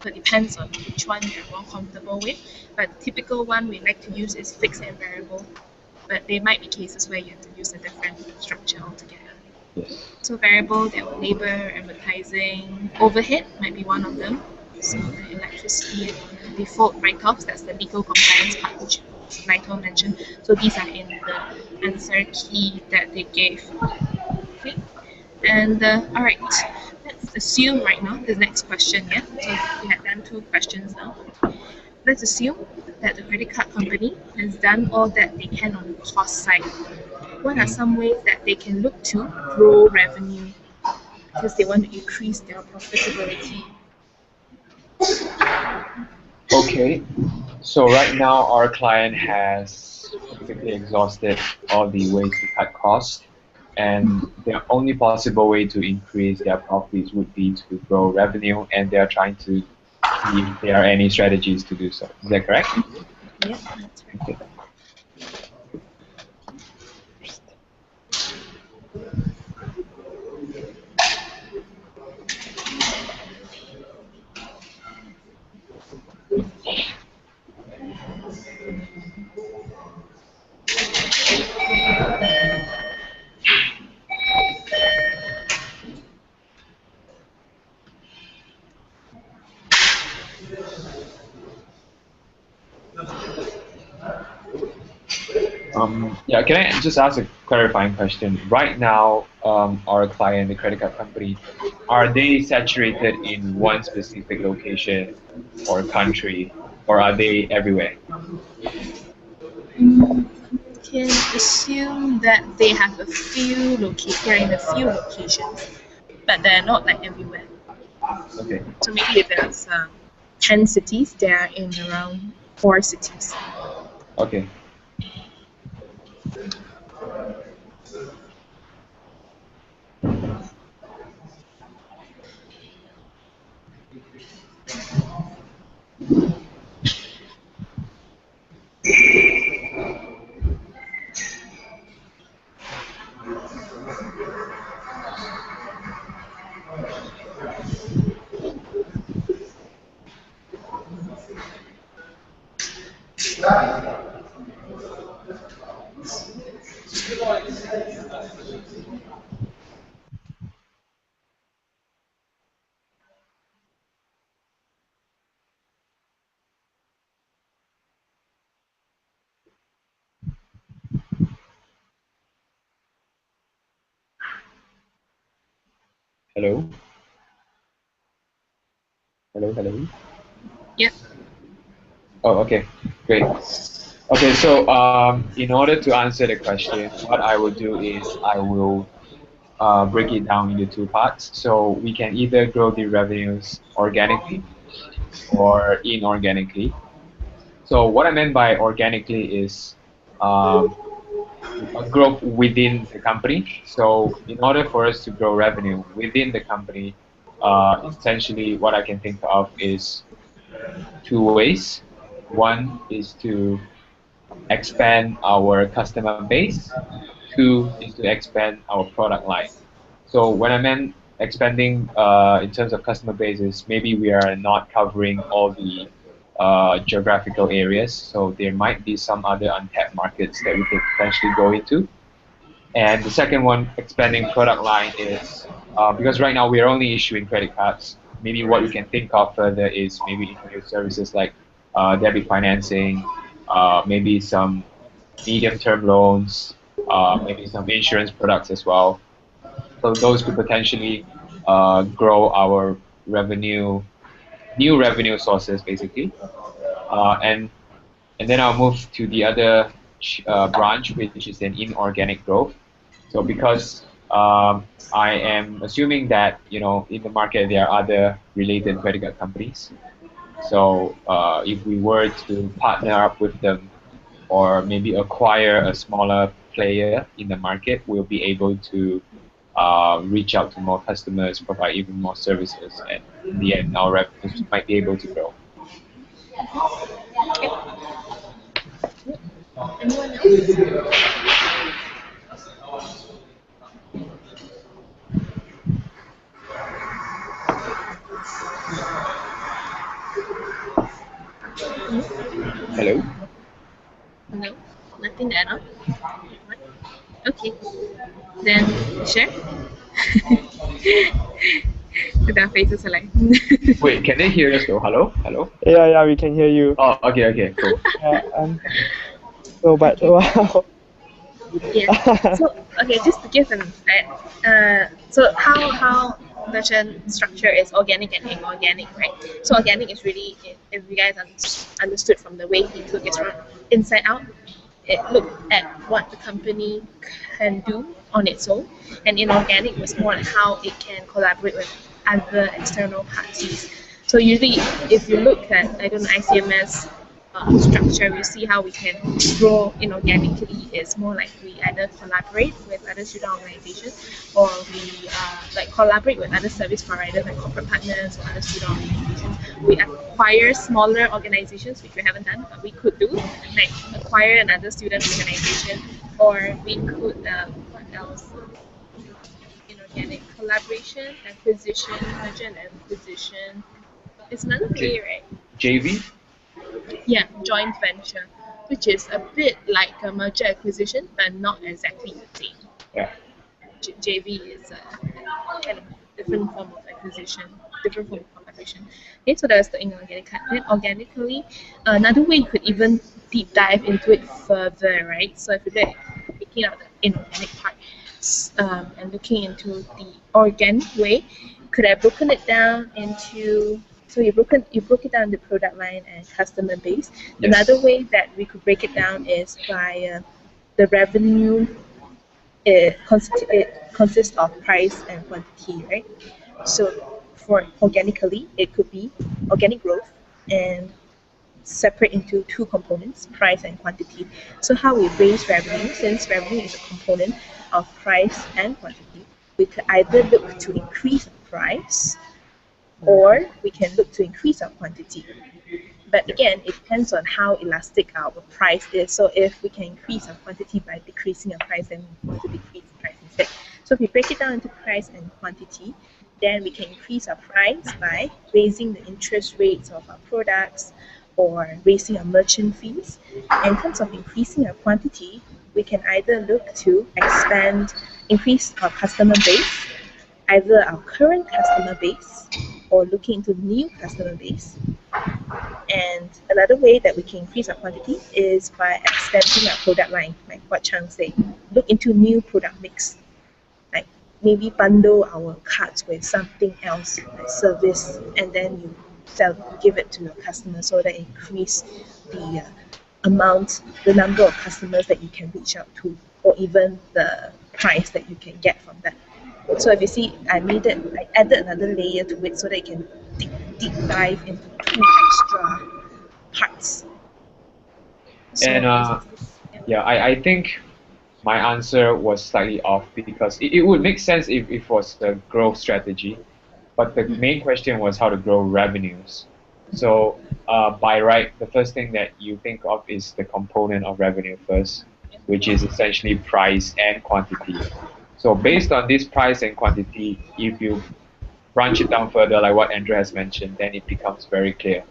So it depends on which one you're more comfortable with. But the typical one we like to use is fixed and variable. But there might be cases where you have to use a different structure altogether. Yes. So variable, there are labor, advertising, overhead might be one of them. So the electricity and default write-offs, that's the legal compliance part, which Nigel mentioned. So these are in the answer key that they gave. Okay. And all right, let's assume right now the next question. Yeah. So we have done 2 questions now. Let's assume that the credit card company has done all that they can on the cost side. What are some ways that they can look to grow revenue because they want to increase their profitability? Okay. So right now our client has basically exhausted all the ways to cut costs, and the only possible way to increase their profits would be to grow revenue, and they are trying to see if there are any strategies to do so. Is that correct? Yeah, that's right. Okay. Yeah, can I just ask a clarifying question? Right now, our client, the credit card company, are they saturated in one specific location or country, or are they everywhere? Can assume that they have a few they're in a few locations, but they're not like everywhere. Okay. So maybe if there's 10 cities, they're in around 4 cities. Okay. Hello? Hello, hello? Yep. Oh, okay. Great. Okay, so in order to answer the question, what I will do is I will break it down into 2 parts. So we can either grow the revenues organically or inorganically. So what I meant by organically is growth within the company. So in order for us to grow revenue within the company, essentially what I can think of is 2 ways. One is to expand our customer base. 2 is to expand our product line. So when I meant expanding in terms of customer bases, maybe we are not covering all the geographical areas. So there might be some other untapped markets that we could potentially go into. And the second one, expanding product line, is because right now we are only issuing credit cards. Maybe what we can think of further is maybe introduce services like debit financing, maybe some medium-term loans, maybe some insurance products as well. So those could potentially grow our revenue, new revenue sources basically. And then I'll move to the other branch, which is an inorganic growth. So because I am assuming that in the market there are other related credit card companies. So if we were to partner up with them or maybe acquire a smaller player in the market, we'll be able to reach out to more customers, provide even more services, and in the end, our revenues might be able to grow. Anyone else? Hello? No? Nothing to add on? Okay. Then share. Their faces are like. Wait, can they hear us though? Hello? Hello? Yeah, we can hear you. Oh, okay, cool. So, but Okay. wow. Yeah. So okay, just to give an insight. So how merchant structure is organic and inorganic, right? So organic is really, if you guys understood from the way he took it from inside out, it looked at what the company can do on its own, and inorganic was more on how it can collaborate with other external parties. So usually, if you look at, I don't know, ICMS structure, we see how we can grow inorganically. It's more like we either collaborate with other student organizations, or we like collaborate with other service providers like corporate partners or other student organizations. We acquire smaller organizations, which we haven't done, but we could do, like acquire another student organization, or we could what else? Inorganic collaboration, acquisition, merger and acquisition. It's another way, right? JV? Yeah, joint venture, which is a bit like a merger acquisition, but not exactly the same. Yeah. JV is a kind of different form of acquisition, different form of collaboration. Okay, so that's the inorganic kind. Then organically, another way you could even deep dive into it further, right? So if you're taking out the inorganic part and looking into the organic way, could have broken it down into, so you broke it down the product line and customer base. Yes. Another way that we could break it down is by the revenue. It consists of price and quantity, right? So for organically, it could be organic growth and separate into two components, price and quantity. So how we raise revenue, since revenue is a component of price and quantity, we could either look to increase the price, or we can look to increase our quantity. But again, it depends on how elastic our price is. So if we can increase our quantity by decreasing our price, then we want to decrease the price instead. So if we break it down into price and quantity, then we can increase our price by raising the interest rates of our products or raising our merchant fees. And in terms of increasing our quantity, we can either look to increase our customer base, either our current customer base or looking into new customer base. And another way that we can increase our quantity is by expanding our product line, like what Chang said. Look into new product mix, like maybe bundle our cards with something else, like service, and then you give it to your customers so that increase the the number of customers that you can reach out to, or even the price that you can get from that. So if you see, I added another layer to it so that you can deep dive into two extra parts. So And yeah, I think my answer was slightly off because it would make sense if it was the growth strategy, but the main question was how to grow revenues. So by right, the first thing that you think of is the component of revenue first, which is essentially price and quantity. So based on this price and quantity, if you branch it down further, like what Andrew has mentioned, then it becomes very clear.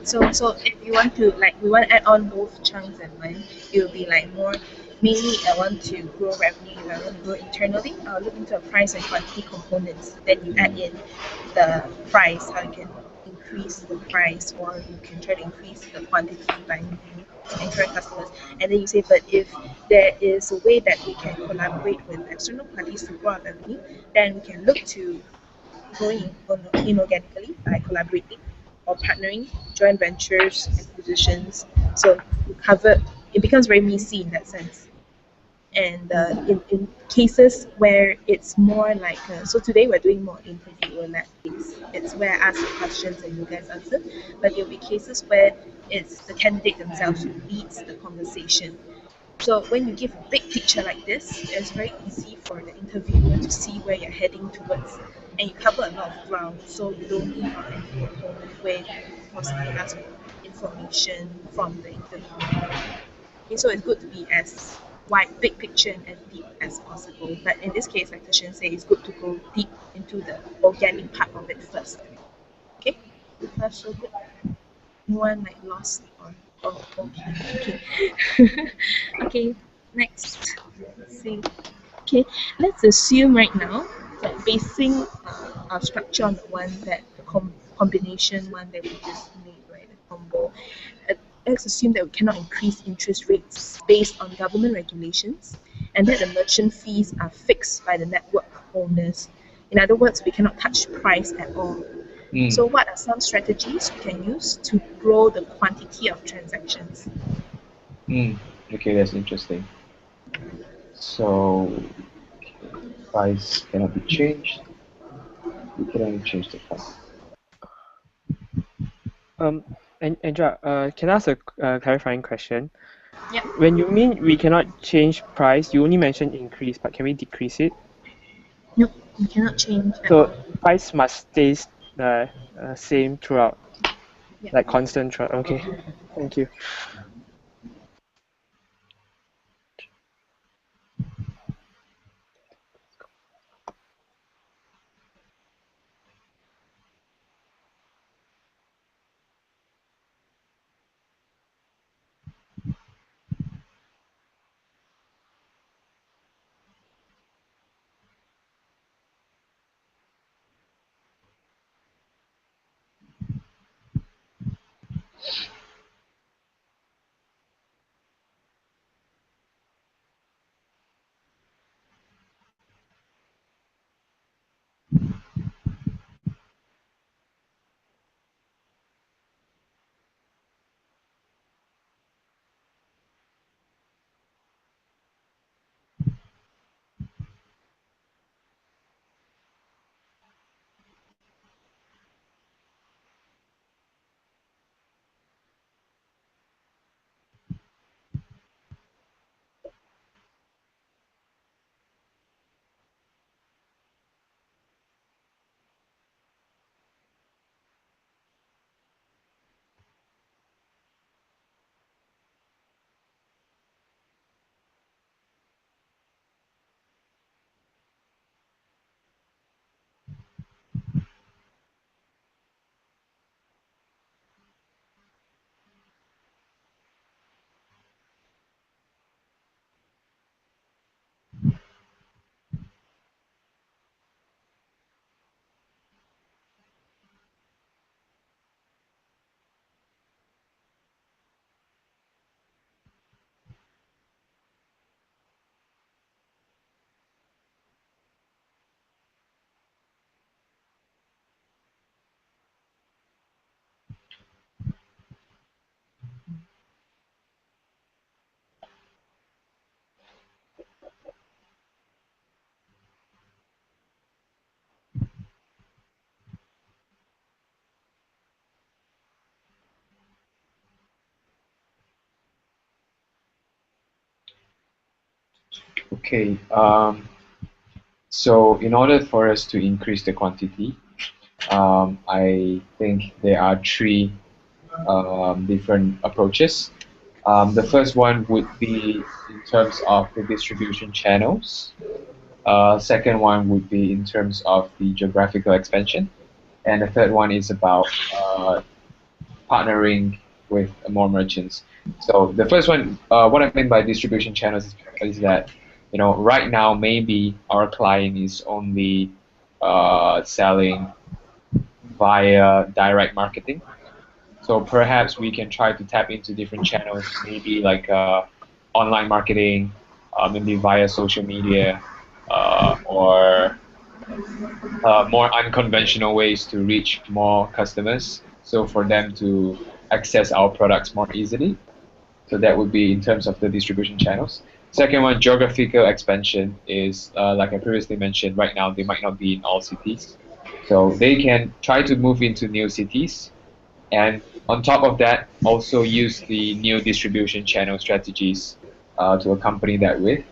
So if you want to, like, we want to add on both chunks and mine, it will be like more, mainly I want to grow revenue, if I want to grow internally, I'll look into a price and quantity components. Then you add in the price, how you can increase the price, or you can try to increase the quantity by new and current customers. And then you say, but if there is a way that we can collaborate with external parties to grow our revenue, then we can look to growing inorganically by collaborating or partnering, joint ventures, acquisitions. So it becomes very messy in that sense. And in cases where it's more like, so today we're doing more interview lab things. It's where I ask the questions and you guys answer. But there'll be cases where it's the candidate themselves who leads the conversation. So when you give a big picture like this, it's very easy for the interviewer to see where you're heading towards, and you cover a lot of ground, so you don't leave out any component where you possibly ask for information from the interviewer. Okay, so it's good to be as wide, big picture and as deep as possible. But in this case, like Tashin said, it's good to go deep into the organic part of it first. Okay, that's so good. No one like lost on. Oh, okay. Okay, next. Let's see. Okay, let's assume right now that basing our structure on the one that the combination one that we just made, right, the combo. uh, Let's assume that we cannot increase interest rates based on government regulations, and that the merchant fees are fixed by the network owners. In other words, we cannot touch price at all. So, what are some strategies we can use to grow the quantity of transactions? Okay, that's interesting. So, price cannot be changed. We can only change the price. Andrea, can I ask a clarifying question? Yeah. When you mean we cannot change price, you only mentioned increase, but can we decrease it? Nope, we cannot change at So all. price must stay the same throughout, Yeah. like constant throughout. Okay, thank you. Okay. So in order for us to increase the quantity, I think there are three different approaches. The first one would be in terms of the distribution channels. Second one would be in terms of the geographical expansion. And the third one is about partnering with more merchants. So the first one, what I mean by distribution channels is that, right now maybe our client is only selling via direct marketing. So perhaps we can try to tap into different channels, maybe like online marketing, maybe via social media, or more unconventional ways to reach more customers. So for them to access our products more easily. So that would be in terms of the distribution channels. Second one, geographical expansion is, like I previously mentioned, right now they might not be in all cities. So they can try to move into new cities, and on top of that, also use the new distribution channel strategies to accompany that with.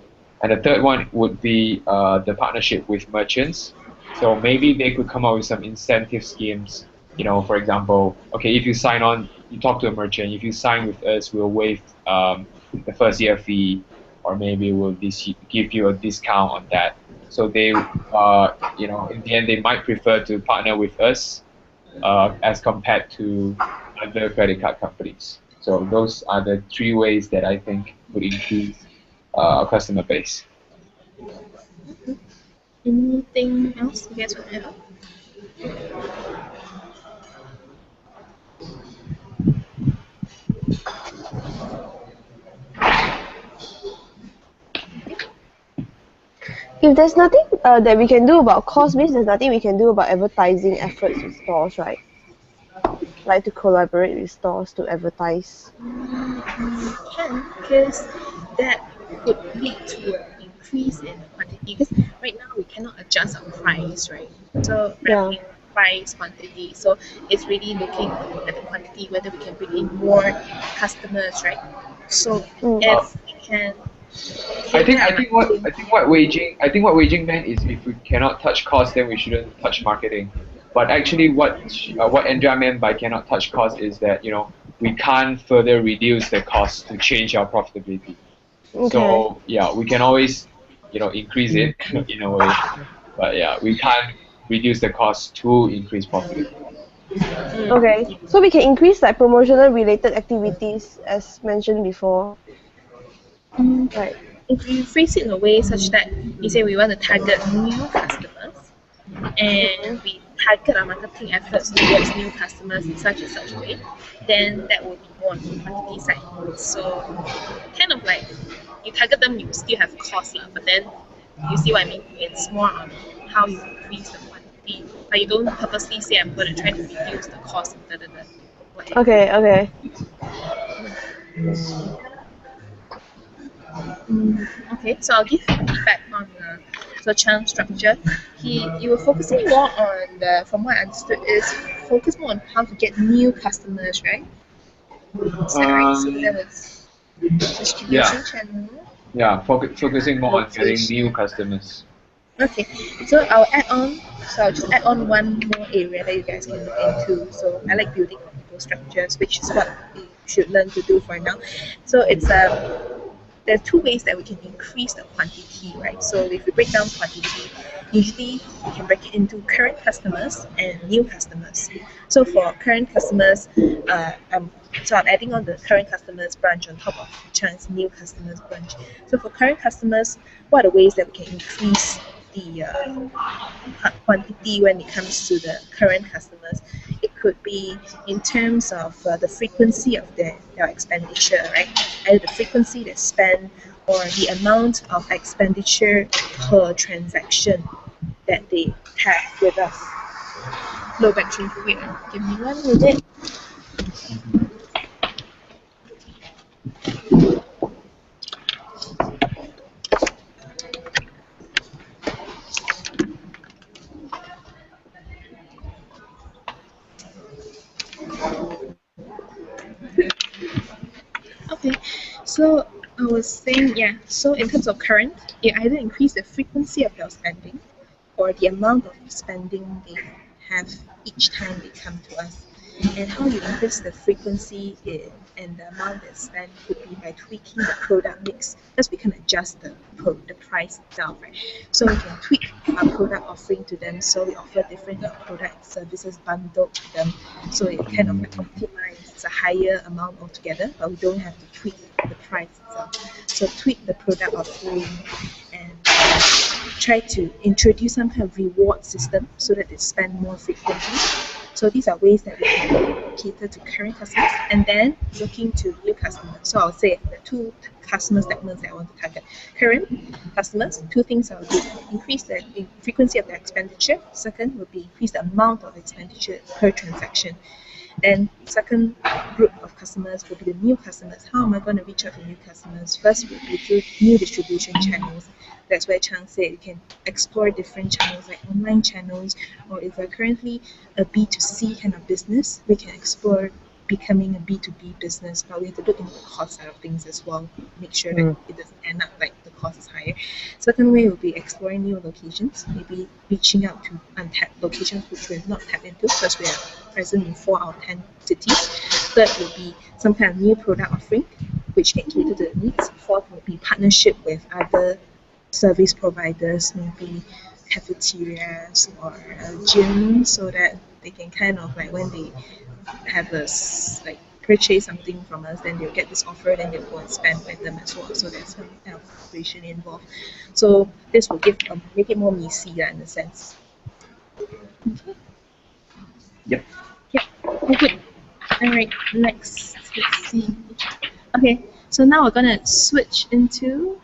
And the third one would be the partnership with merchants. So maybe they could come up with some incentive schemes. For example, okay, if you sign on, you talk to a merchant. If you sign with us, we'll waive the first year fee, or maybe we'll give you a discount on that. So they, in the end, they might prefer to partner with us as compared to other credit card companies. So those are the three ways that I think would increase our customer base. Anything else you guys want to add on? If there's nothing that we can do about cost, means there's nothing we can do about advertising efforts with stores, right? Like to collaborate with stores to advertise. Can, because that could lead to an increase in quantity. Because right now we cannot adjust our price, right? So Yeah. price, quantity. So it's really looking at the quantity, whether we can bring in more customers, right? So if we can. I think what waging meant is if we cannot touch cost, then we shouldn't touch marketing. But actually, what Andrea meant by cannot touch cost is that we can't further reduce the cost to change our profitability. Okay. So yeah, we can always increase it in a way, but yeah, we can't reduce the cost to increase profitability. Okay. So we can increase like promotional related activities as mentioned before. Right. If you phrase it in a way such that you say we want to target new customers and we target our marketing efforts towards new customers in such and such a way, then that will be more on the quantity side. So kind of like you target them, you still have cost, but then you see what I mean? It's more on how you increase the quantity. But you don't purposely say I'm going to try to reduce the cost of whatever. Okay. Okay, so I'll give feedback on so Chang's structure. You were focusing more on from what I understood is focus more on how to get new customers, right? Is that right? So that was distribution channel. Yeah, focusing more on getting new customers. Okay, so I'll just add on one more area that you guys can look into. So I like building on people structures, which is what we should learn to do for now. So it's there are two ways that we can increase the quantity, right? So if we break down quantity, usually we can break it into current customers and new customers. So for current customers, I'm adding on the current customers branch on top of Chang's new customers branch. So for current customers, what are the ways that we can increase the quantity when it comes to the current customers? It could be in terms of the frequency of their expenditure, right? Either the frequency they spend or the amount of expenditure per transaction that they have with us. Low battery, wait, give me 1 minute. Okay, so I was saying, so in terms of current, it either increase the frequency of their spending or the amount of spending they have each time they come to us. And how you increase the frequency and the amount they spend could be by tweaking the product mix, because we can adjust the price itself, right? So we can tweak our product offering to them, so we offer different product services bundled to them, so it kind of optimizes a higher amount altogether, but we don't have to tweak the price itself. So tweak the product offering and try to introduce some kind of reward system so that they spend more frequently. So these are ways that we can cater to current customers and then looking to new customers. So I'll say the two customer segments that I want to target. Current customers, two things I will do. Increase the frequency of their expenditure. Second will be increase the amount of expenditure per transaction. Then second group of customers will be the new customers. How am I going to reach out to new customers? First will be through new distribution channels. That's where Chang said you can explore different channels like online channels, or if we're currently a B2C kind of business, we can explore becoming a B2B business, but we have to look into the cost side of things as well, make sure that it doesn't end up like the cost is higher. Second way will be exploring new locations, maybe reaching out to untapped locations which we're not tapped into because we are present in 4 out of 10 cities. Third will be some kind of new product offering which can cater to the needs. Fourth will be partnership with other service providers, maybe cafeterias or gyms, so that they can kind of like when they have a purchase something from us, then they'll get this offer, then they'll go and spend with them as well. So there's some kind of operation involved. So this will make it more messy in a sense. Okay. Yep. Yep. Good. All right. Next, let's see. Okay. So now we're gonna switch into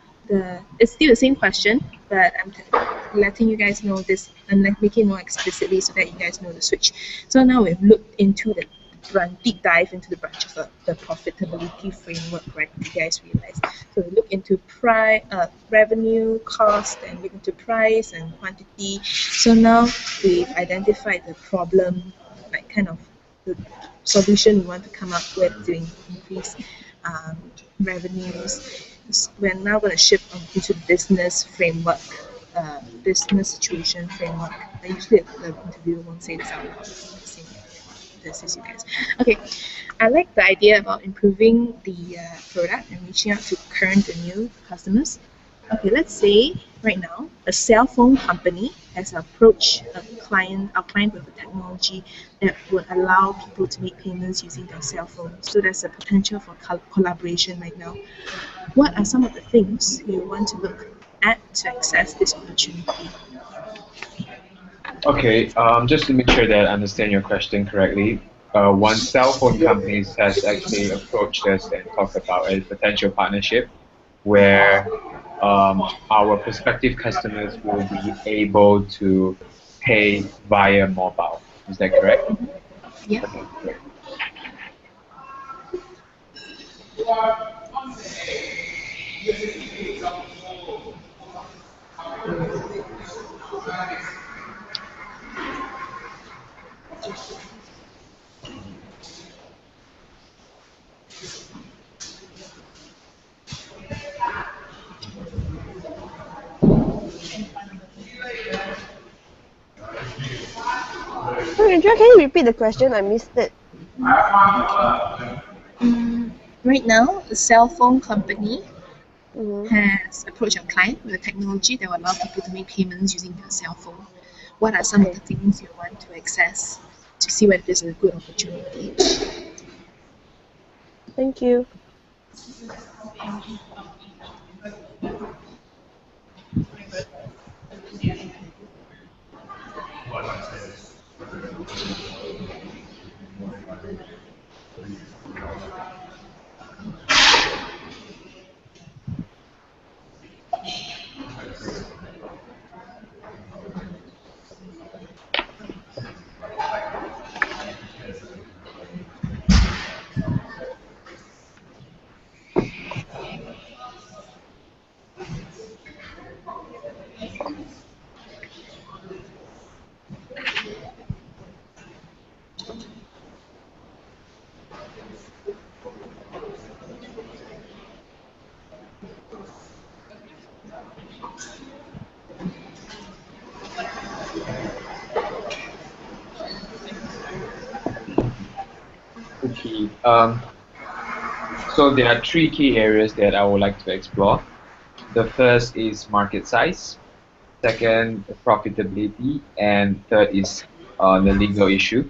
it's still the same question, but I'm letting you guys know this and making it more explicitly so that you guys know the switch. So now we've looked into the deep dive into the branches of the profitability framework, right? You guys realize. So we look into revenue, cost, and look into price and quantity. So now we've identified the problem, like kind of the solution we want to come up with to increase revenues. We're now going to shift into business framework, business situation framework. Usually the interviewer won't say this out loud. This is you guys. Okay, I like the idea about improving the product and reaching out to current and new customers. Okay, let's say right now a cell phone company has approached our client with a technology that would allow people to make payments using their cell phone. So there's a potential for collaboration right now. What are some of the things you want to look at to access this opportunity? Okay, just to make sure that I understand your question correctly, one cell phone company has actually approached us and talked about a potential partnership where our prospective customers will be able to pay via mobile. Is that correct? Yeah. Okay. Sorry, Andrea, can you repeat the question? I missed it. Right now, a cell phone company Mm-hmm. has approached a client with a technology that will allow people to make payments using their cell phone. What are some of the things you want to access to see whether this is a good opportunity? Thank you. Okay. So there are three key areas that I would like to explore. The first is market size, second, profitability, and third is the legal issue.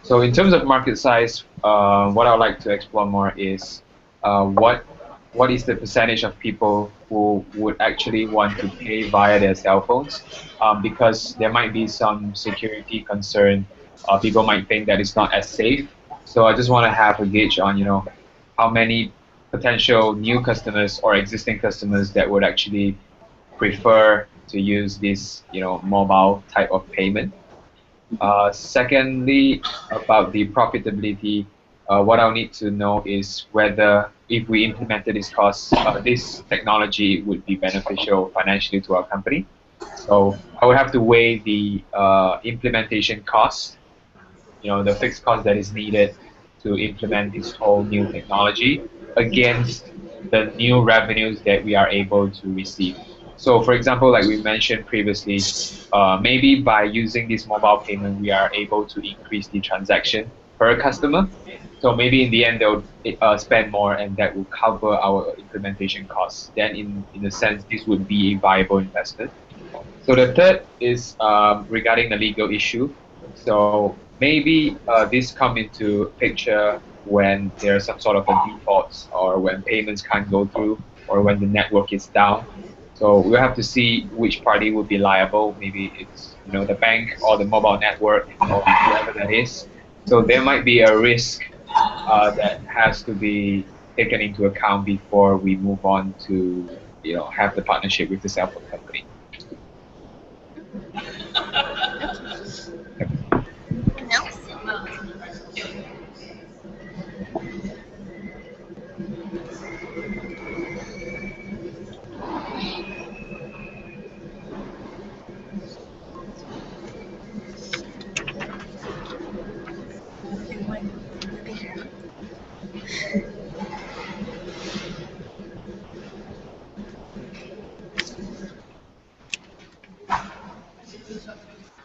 So in terms of market size, what I would like to explore more is what is the percentage of people who would actually want to pay via their cell phones, because there might be some security concern. People might think that it's not as safe. So I just want to have a gauge on, how many potential new customers or existing customers that would actually prefer to use this, mobile type of payment. Secondly, about the profitability, what I'll need to know is whether if we implemented this technology would be beneficial financially to our company. So I would have to weigh the implementation cost, the fixed cost that is needed to implement this whole new technology against the new revenues that we are able to receive. So for example, like we mentioned previously, maybe by using this mobile payment, we are able to increase the transaction per customer. So maybe in the end, they'll spend more and that will cover our implementation costs. Then in a sense, this would be a viable investment. So the third is regarding the legal issue. So maybe this come into picture when there's some sort of a default, or when payments can't go through, or when the network is down. So we'll have to see which party would be liable. Maybe it's the bank or the mobile network or whoever that is. So there might be a risk that has to be taken into account before we move on to have the partnership with the cell phone company. Anything else?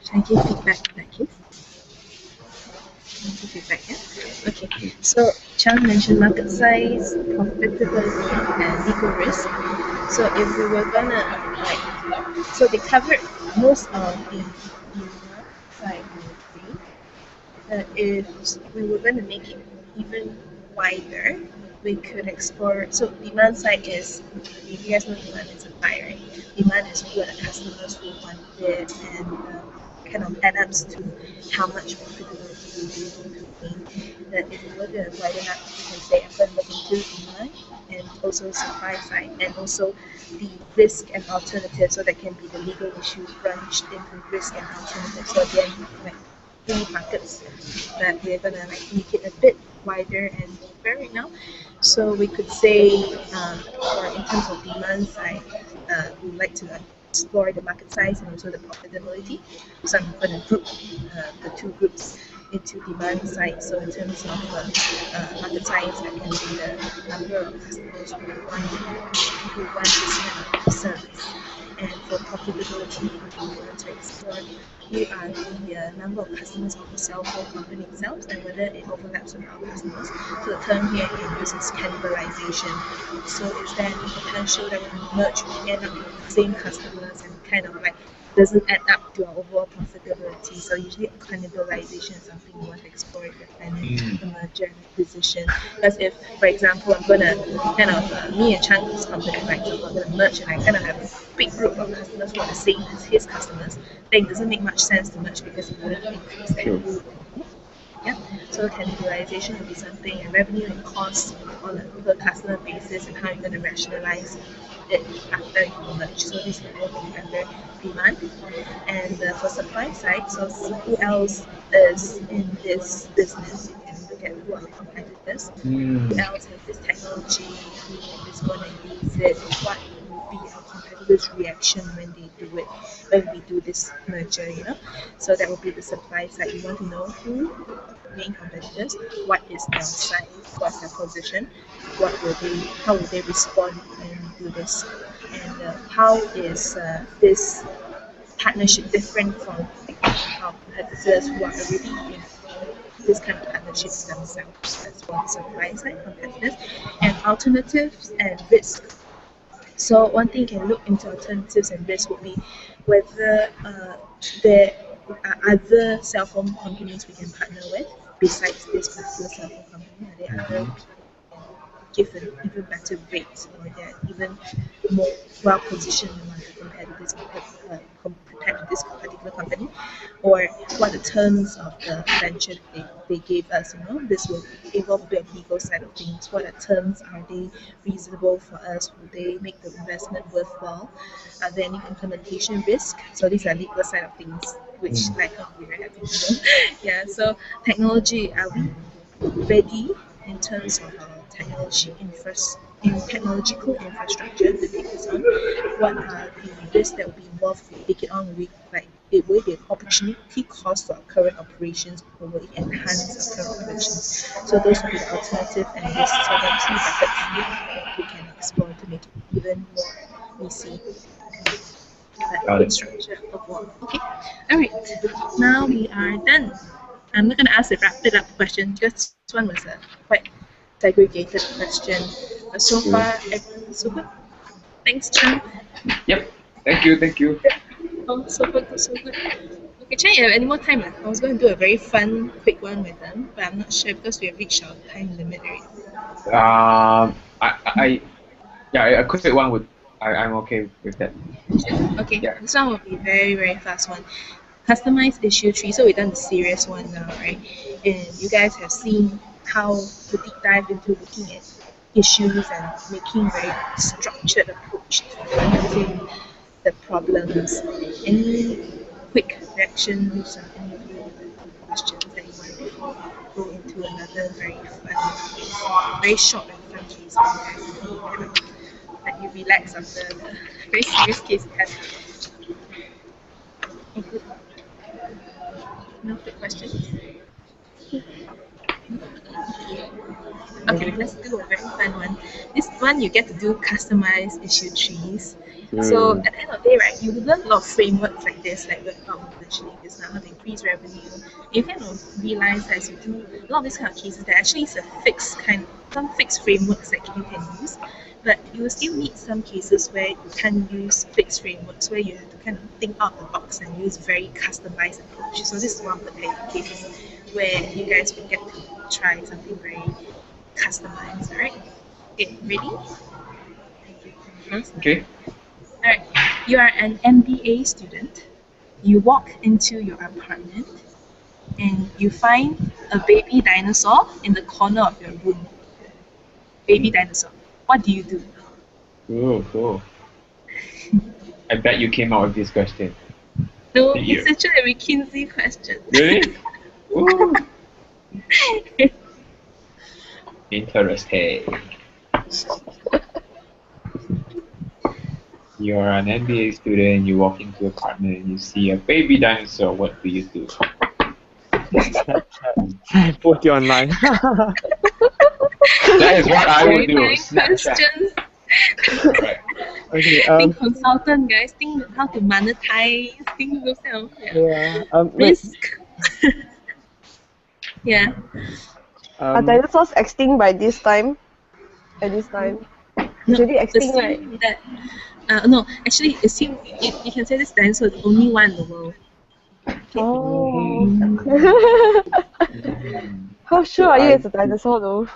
Should I give feedback in that case? Give feedback, yeah? Okay. So Chan mentioned market size, profitability, and legal risk. So if we were gonna so they covered most of the side of the if we were gonna make it even wider, we could explore. So demand side is, you guys know demand and supply, right? Demand is what customers who want it, and kind of add up to how much profitability we'll be able to gain. That if we were to widen up, we can say I'm going to look into demand and also supply side, and also the risk and alternatives. So that can be the legal issues branched into risk and alternatives. So again, like 3 buckets that we're gonna make it a bit wider and deeper right now. So we could say, or in terms of demand side, we would like to explore the market size and also the profitability. So I'm going to group the 2 groups into demand side. So in terms of market size, that can be the number of customers who want this kind of service. And for profitability, we want to explore who are the number of customers of the cell phone company itself and whether it overlaps with our customers. So the term here can use is cannibalization. So is there any potential that when we merge, we end up with the same customers and kind of doesn't add up to our overall profitability? So usually cannibalization is something we want to explore if we're planning the merger and acquisition. Because if, for example, I'm gonna me and Chang's company, for example, I'm gonna merge and I kind of have a big group of customers who are the same as his customers, then it doesn't make much sense to merge because it wouldn't increase that group. Yeah. So cannibalization will be something, and revenue and costs on a per customer basis, and how you're going to rationalize it after you merge. So this will all be under demand. And for supply side, so who else is in this business? You can look at who are the competitors. Who else has this technology? Who is going to use it? What will be our competitors' reaction when they do it? When we do this merger, So that will be the supply side. You want to know who main competitors, what is their size, what's their position, how will they respond and do this, and how is this partnership different from our competitors who are already in this kind of partnerships themselves. That's for the supply side competitors, and alternatives and risk. So one thing you can look into alternatives and risk would be whether there are other cell phone companies we can partner with besides this particular cell phone company. Are there other give an even better rate, or they're even more well positioned among the competitors compared to this particular company, or what the terms of the venture they gave us. This will involve a bit of legal side of things. What are terms? Are they reasonable for us? Will they make the investment worthwhile? Are there any implementation risk? So these are legal side of things, which like we very happy to know. Yeah. So technology, are we ready in terms of our technological infrastructure to take this on? What are the risks that will be involved if we take it on? It will be an opportunity cost to our current operations, or will it enhance our current operations? So those will be the alternative and risks. So there are 3 buckets we can explore to make it even more easy. Good structure overall. Okay. All right. Now we are done. I'm not going to ask a wrapped up question. Just this one was a quite segregated question. But so far, everything's super. Thanks, Chan. Yep. Thank you. Oh, so good. Actually, you have any more time? I was going to do a very fun, quick one with them, but I'm not sure because we have reached our time limit already. Yeah, a quick one would, I'm okay with that. Okay, Yeah. this one will be very, very fast one. Customized issue tree. So we've done the serious one now, right? And you guys have seen how to deep dive into looking at issues and making very structured approach to finding the problems. Any quick reactions on any of the questions that you want before we go into another very fun, very short and fun case for you guys to let you relax after the very serious case we had. Okay. No quick questions? Okay, let's do a very fun one. This one you get to do customized issue trees. So at the end of the day, right, you learn a lot of frameworks like this, like what Tom mentioning just now, how to increase revenue. You kind of realize as you do a lot of these kind of cases that actually is a fixed kind, some fixed frameworks that you can use, but you will still need some cases where you can't use fixed frameworks, where you have to kind of think out the box and use very customized approach. So this is one of the cases where you guys will get to try something very customized, alright? Okay, ready? Okay. Alright, you are an MBA student. You walk into your apartment and you find a baby dinosaur in the corner of your room. Baby dinosaur. What do you do? Cool. I bet you came out with this question. No, Did you? it's actually a McKinsey question. Really? Ooh. Interesting. You're an MBA student, you walk into an apartment and you see a baby dinosaur, what do you do? Put it online. That is what I would do. Very nice questions. Right. Okay. Think consultant, guys. Think how to monetize. Think those kind of Yeah. Wait. risk. Yeah. Are dinosaurs extinct by this time? At this time? Usually extinct, right? assume that no, actually assume you can say this dinosaur is the only one in the world. Oh. How sure are you it's a dinosaur though?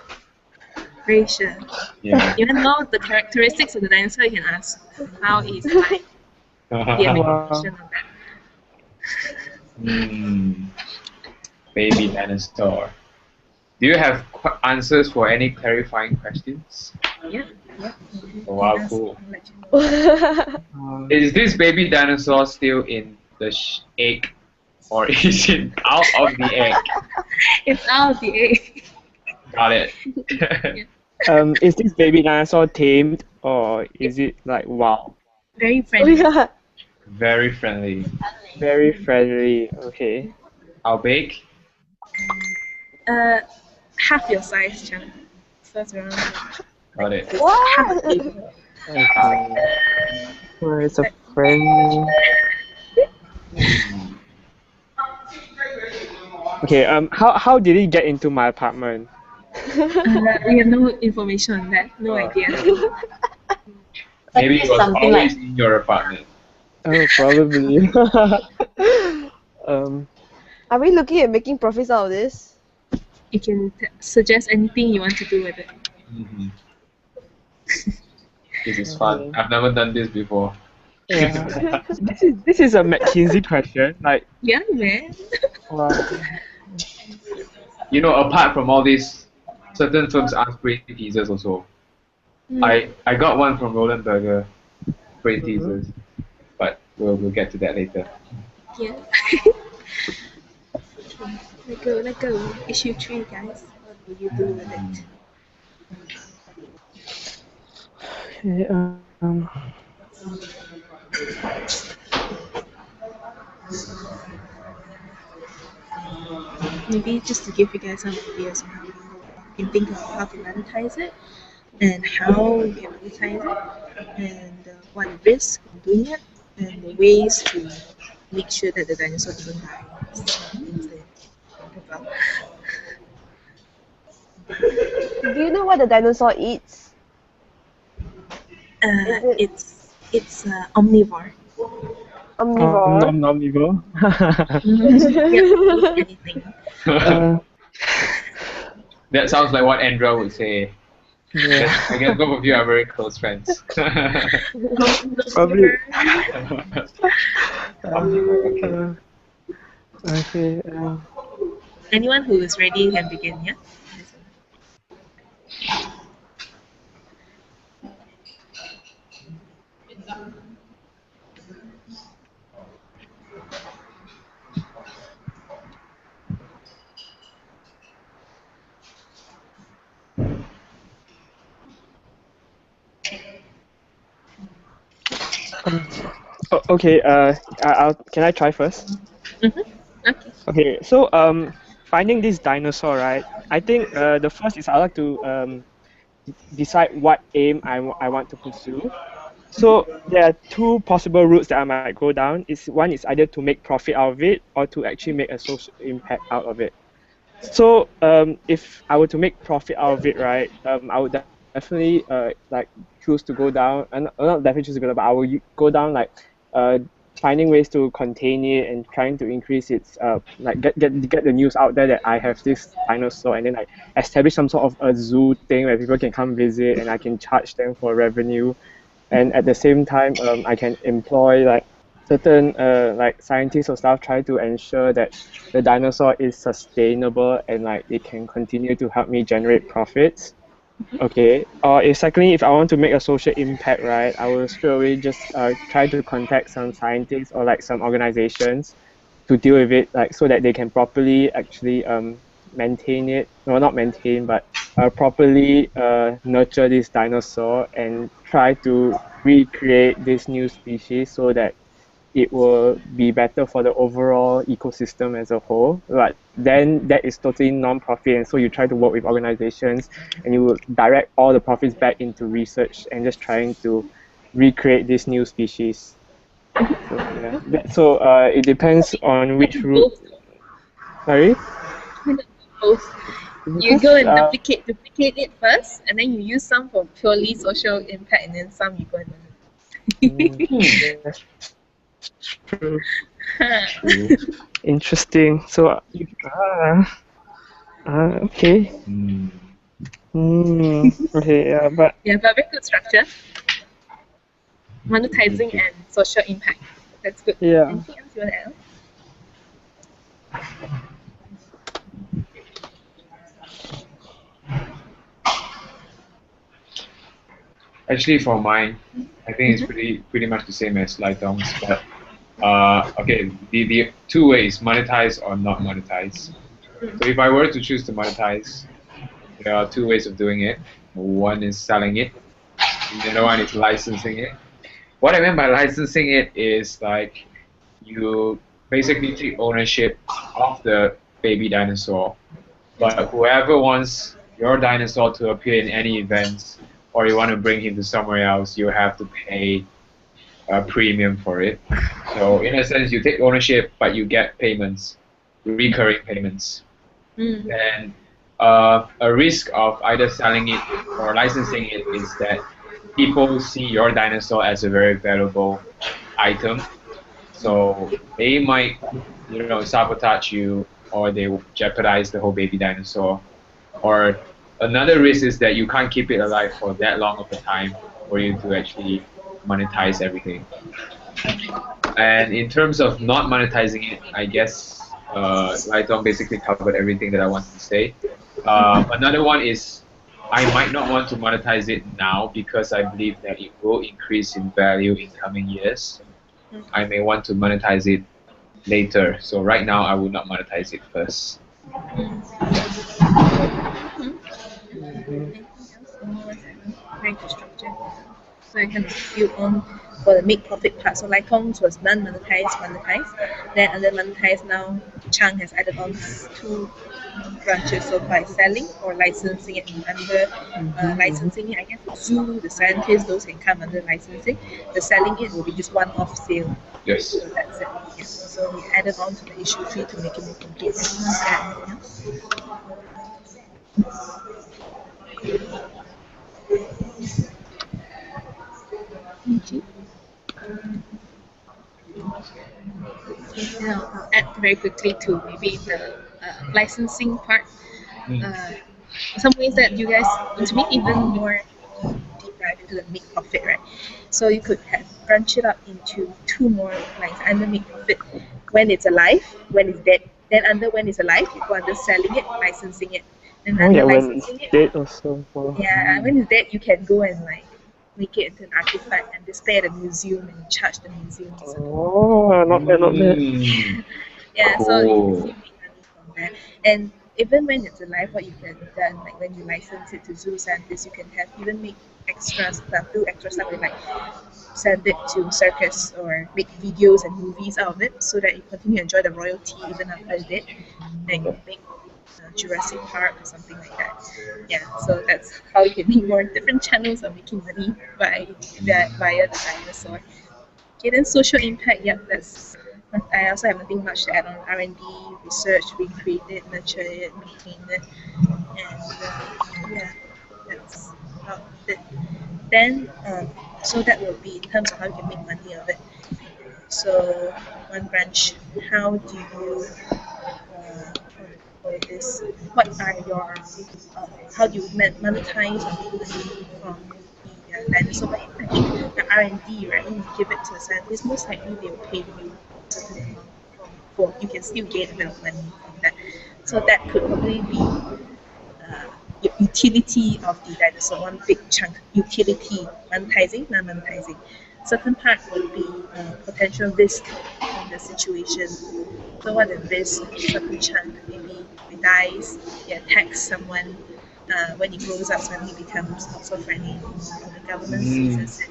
Very sure. Yeah. Even though the characteristics of the dinosaur, you can ask how is life. Do you have any question on that? Baby dinosaur. Do you have answers for any clarifying questions? Yeah. Oh, wow, cool. Is this baby dinosaur still in the egg, or is it out of the egg? It's out of the egg. Got it. Is this baby dinosaur tamed or is it like wild? Very friendly. Yeah. Very friendly. Very friendly. Okay. How big? Half your size, Chan. First round. Got it. Half What? Okay. Well, it's a friendly. Okay. How did it get into my apartment? We have no information on that. No idea. Maybe it was something always like- in your apartment. Oh, probably. Are we looking at making profits out of this? You can suggest anything you want to do with it. This is fun. I've never done this before. Yeah. This is a McKinsey question. Like, Yeah, man. wow. You know, apart from all these, certain firms ask brain teasers also. I got one from Roland Berger, brain teasers, but we'll get to that later. Yeah. Let go. Issue 3, guys. What will you do with it? Okay, Maybe just to give you guys some ideas on how you can think of how to monetize it and how you can monetize it and what the risk of doing it and the ways to make sure that the dinosaur doesn't die. Do you know what the dinosaur eats? It's omnivore. Omnivore. Omnivore. Yeah, anything. That sounds like what Andra would say. Yeah. I guess both of you are very close friends. Probably. Okay. Okay. Anyone who is ready can begin, yeah? Okay. Can I try first? Mm-hmm. Okay. Okay. So finding this dinosaur, right? I think the first is I like to decide what aim I want to pursue. So there are two possible routes that I might go down. One is either to make profit out of it or to actually make a social impact out of it. So if I were to make profit out of it, right, I would definitely like choose to go down, and not definitely choose to go down, but I will go down like uh, finding ways to contain it and trying to increase its like get the news out there that I have this dinosaur, and then like establish some sort of a zoo thing where people can come visit and I can charge them for revenue, and at the same time I can employ like certain like scientists or stuff try to ensure that the dinosaur is sustainable and like it can continue to help me generate profits. Okay. Or if secondly, if I want to make a social impact, right, I will straight away just try to contact some scientists or like some organizations to deal with it, like so that they can properly actually maintain it. No, not maintain, but properly nurture this dinosaur and try to recreate this new species so that it will be better for the overall ecosystem as a whole. But then that is totally non-profit, and so you try to work with organizations and you will direct all the profits back into research and just trying to recreate this new species. So yeah, so it depends on which route. Both. Sorry. Both. You Because go and duplicate it first, and then you use some for purely social impact, and then some you go and yes, true. Interesting. So okay. Okay. Yeah, but yeah, but very good structure. Monetizing and social impact. That's good. yeah. Anything else you want to add? Actually, for mine, I think it's pretty much the same as Lai Tong's, but okay, the two ways, monetize or not monetize. So if I were to choose to monetize, there are two ways of doing it. One is selling it, and the other one is licensing it. What I mean by licensing it is like you basically take ownership of the baby dinosaur, but whoever wants your dinosaur to appear in any events or you want to bring him to somewhere else, you have to pay a premium for it. So in a sense, you take ownership, but you get payments, recurring payments. And a risk of either selling it or licensing it is that people see your dinosaur as a very valuable item. So they might, sabotage you, or they will jeopardize the whole baby dinosaur. Or another risk is that you can't keep it alive for that long of a time for you to actually monetize everything. And in terms of not monetizing it, I guess Lai Tong basically covered everything that I wanted to say. Another one is I might not want to monetize it now because I believe that it will increase in value in coming years. I may want to monetize it later. So right now, I will not monetize it first. Very good structure. So you can build on for the make profit part. So like Tong's was monetize. Then under monetize now, Chang has added on two branches. So by selling or licensing it under licensing it, I guess the zoo, the scientists, those can come under licensing. The selling it will be just one-off sale. Yes. So that's it. Yeah. So we added on to the issue 3 to make it more complete. Anyone else add anything else? you know, I'll add very quickly to maybe the licensing part. Some ways that you guys to make even more deep dive into the make profit, right? So you could have branch it up into two more lines under make profit when it's alive, when it's dead. Then under when it's alive, you go under selling it, licensing it. Then Oh under yeah, when it's licensing it, dead also. Wow. yeah, when it's dead, you can go and like make it into an artifact and display at a museum and charge the museum. Oh, not bad, not bad. Yeah, so you Cool. can make money from there. And even when it's alive, what you can done, like when you license it to zoo scientists, you can have even make extra stuff, do extra stuff with like send it to circus or make videos and movies out of it so that you continue to enjoy the royalty even after it's dead. And you make Jurassic Park or something like that. Yeah, so that's how you can make more different channels of making money by that via the dinosaur. Okay, then social impact. Yep, that's. I also have nothing much to add on R&D, research, recreate it, nurture it, maintain it, and yeah, that's about it. Then, so that will be in terms of how you can make money of it. So, one branch, how do you for this? What are your how do you monetize or make money from the dinosaur impact? The R&D, right? When you give it to a scientist, most likely they will pay you a certain amount for you can still gain a bit of money from that. So that could probably be utility of the dinosaur, one big chunk, utility, monetizing, non-monetizing. Certain part would be potential risk in the situation. So what if this certain chunk, maybe it dies, it attacks someone, when it grows up suddenly becomes not so friendly, or the government seizes it,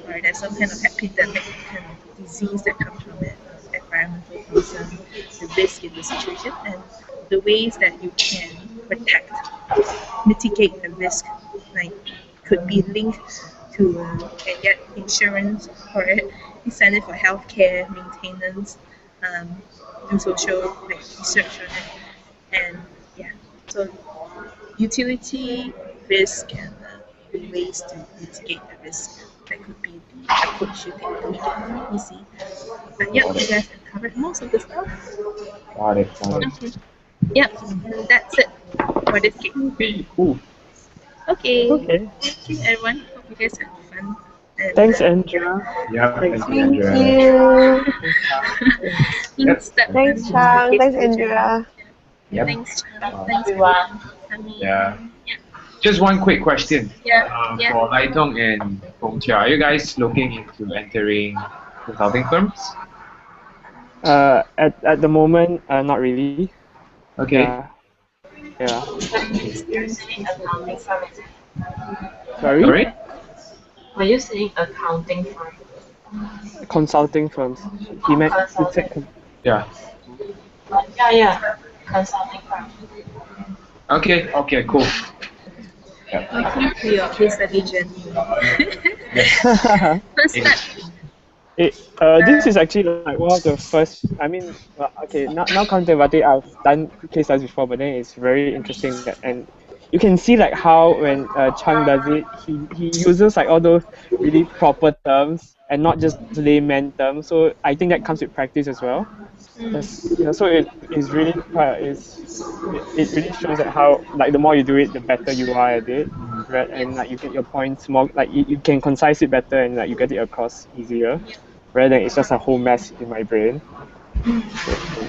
or there's some kind of epidemic kind of disease that comes from it, environmental concern, the risk in the situation, and the ways that you can protect, mitigate the risk, like could be linked to can get insurance for it, be send it for healthcare, maintenance, do social like research on it, and yeah, so utility, risk, and ways to mitigate the risk. That could be the approach you take to make it more easy. But yep, you guys have covered most of the stuff. Got it. Okay. Yep, and that's it for this case. Okay, cool. Okay. Okay. Thank you, everyone. Hope you guys had fun. And, Thanks, Andrea. Yeah, thank you, Thank Andrea. you. Thanks, Steph. Thanks, Chang. Thanks, Andrea. Yep. Thanks, Chang. Thanks, everyone. Sammy. Yeah. Just one quick question. Yeah. For Lai Tong and Feng Chia, are you guys looking into entering consulting firms? At the moment, not really. Okay. Yeah. Yeah. When you're saying accounting firm, is it? Sorry? Sorry? When you're saying accounting firm, Consulting firms. He meant to say Consulting. Yeah. Yeah, consulting firm. Okay. Okay. Cool. Yeah. Welcome to your case study journey. First step. This is actually like one of the first. I mean, well, okay, now counting about it, I've done case studies before, but then it's very interesting and you can see like how when Chang does it, he uses like all those really proper terms and not just layman terms. So I think that comes with practice as well. Yeah, so it is really quite it really shows that how like the more you do it, the better you are at it, right? And like you get your points more like you can concise it better and like you get it across easier, rather than it's just a whole mess in my brain. So,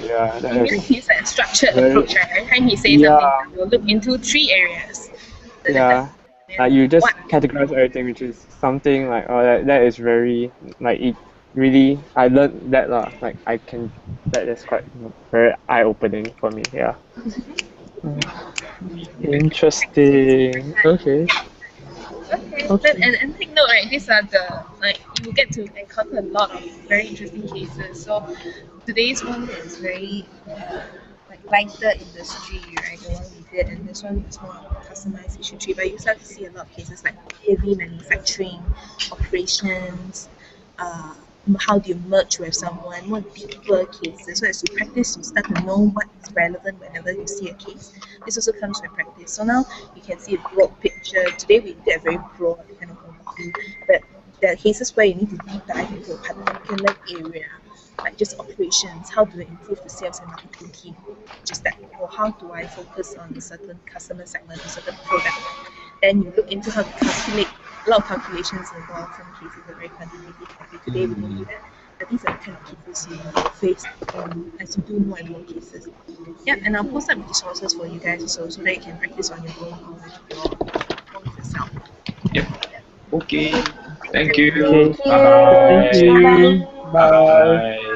yeah, that is He's like a structured very- approach, right? Every time he says Yeah. something, we'll look into 3 areas. yeah. Like you just What? categorize everything, which is something like that is very like it really I learned that lah. Like that is quite very eye opening for me. Yeah. Interesting. Okay. Okay. And take note, right? These are the like you get to encounter a lot of very interesting cases. So today's one is very like lighter industry, right? The one we did, and this one is more customized issue tree. But you start to see a lot of cases like heavy manufacturing operations. How do you merge with someone? More deeper cases. So as you practice, you start to know what is relevant whenever you see a case. This also comes with practice. So now you can see a broad picture. Today we did a very broad kind of overview, but there are cases where you need to deep dive into a particular area like just operations. How do they improve the sales and marketing team? Just that, or how do I focus on a certain customer segment, a certain product? Then you look into how to calculate. A lot of calculations involved. Some cases are very quantitative. Like today we won't do that. But these are the kind of cases you face as you do more and more cases. Yeah, and I'll post up resources for you guys also, so that you can practice on your own or with yourself. Yep. Okay. Thank you. Okay. Bye-bye. Thank you. Bye. Bye. Bye.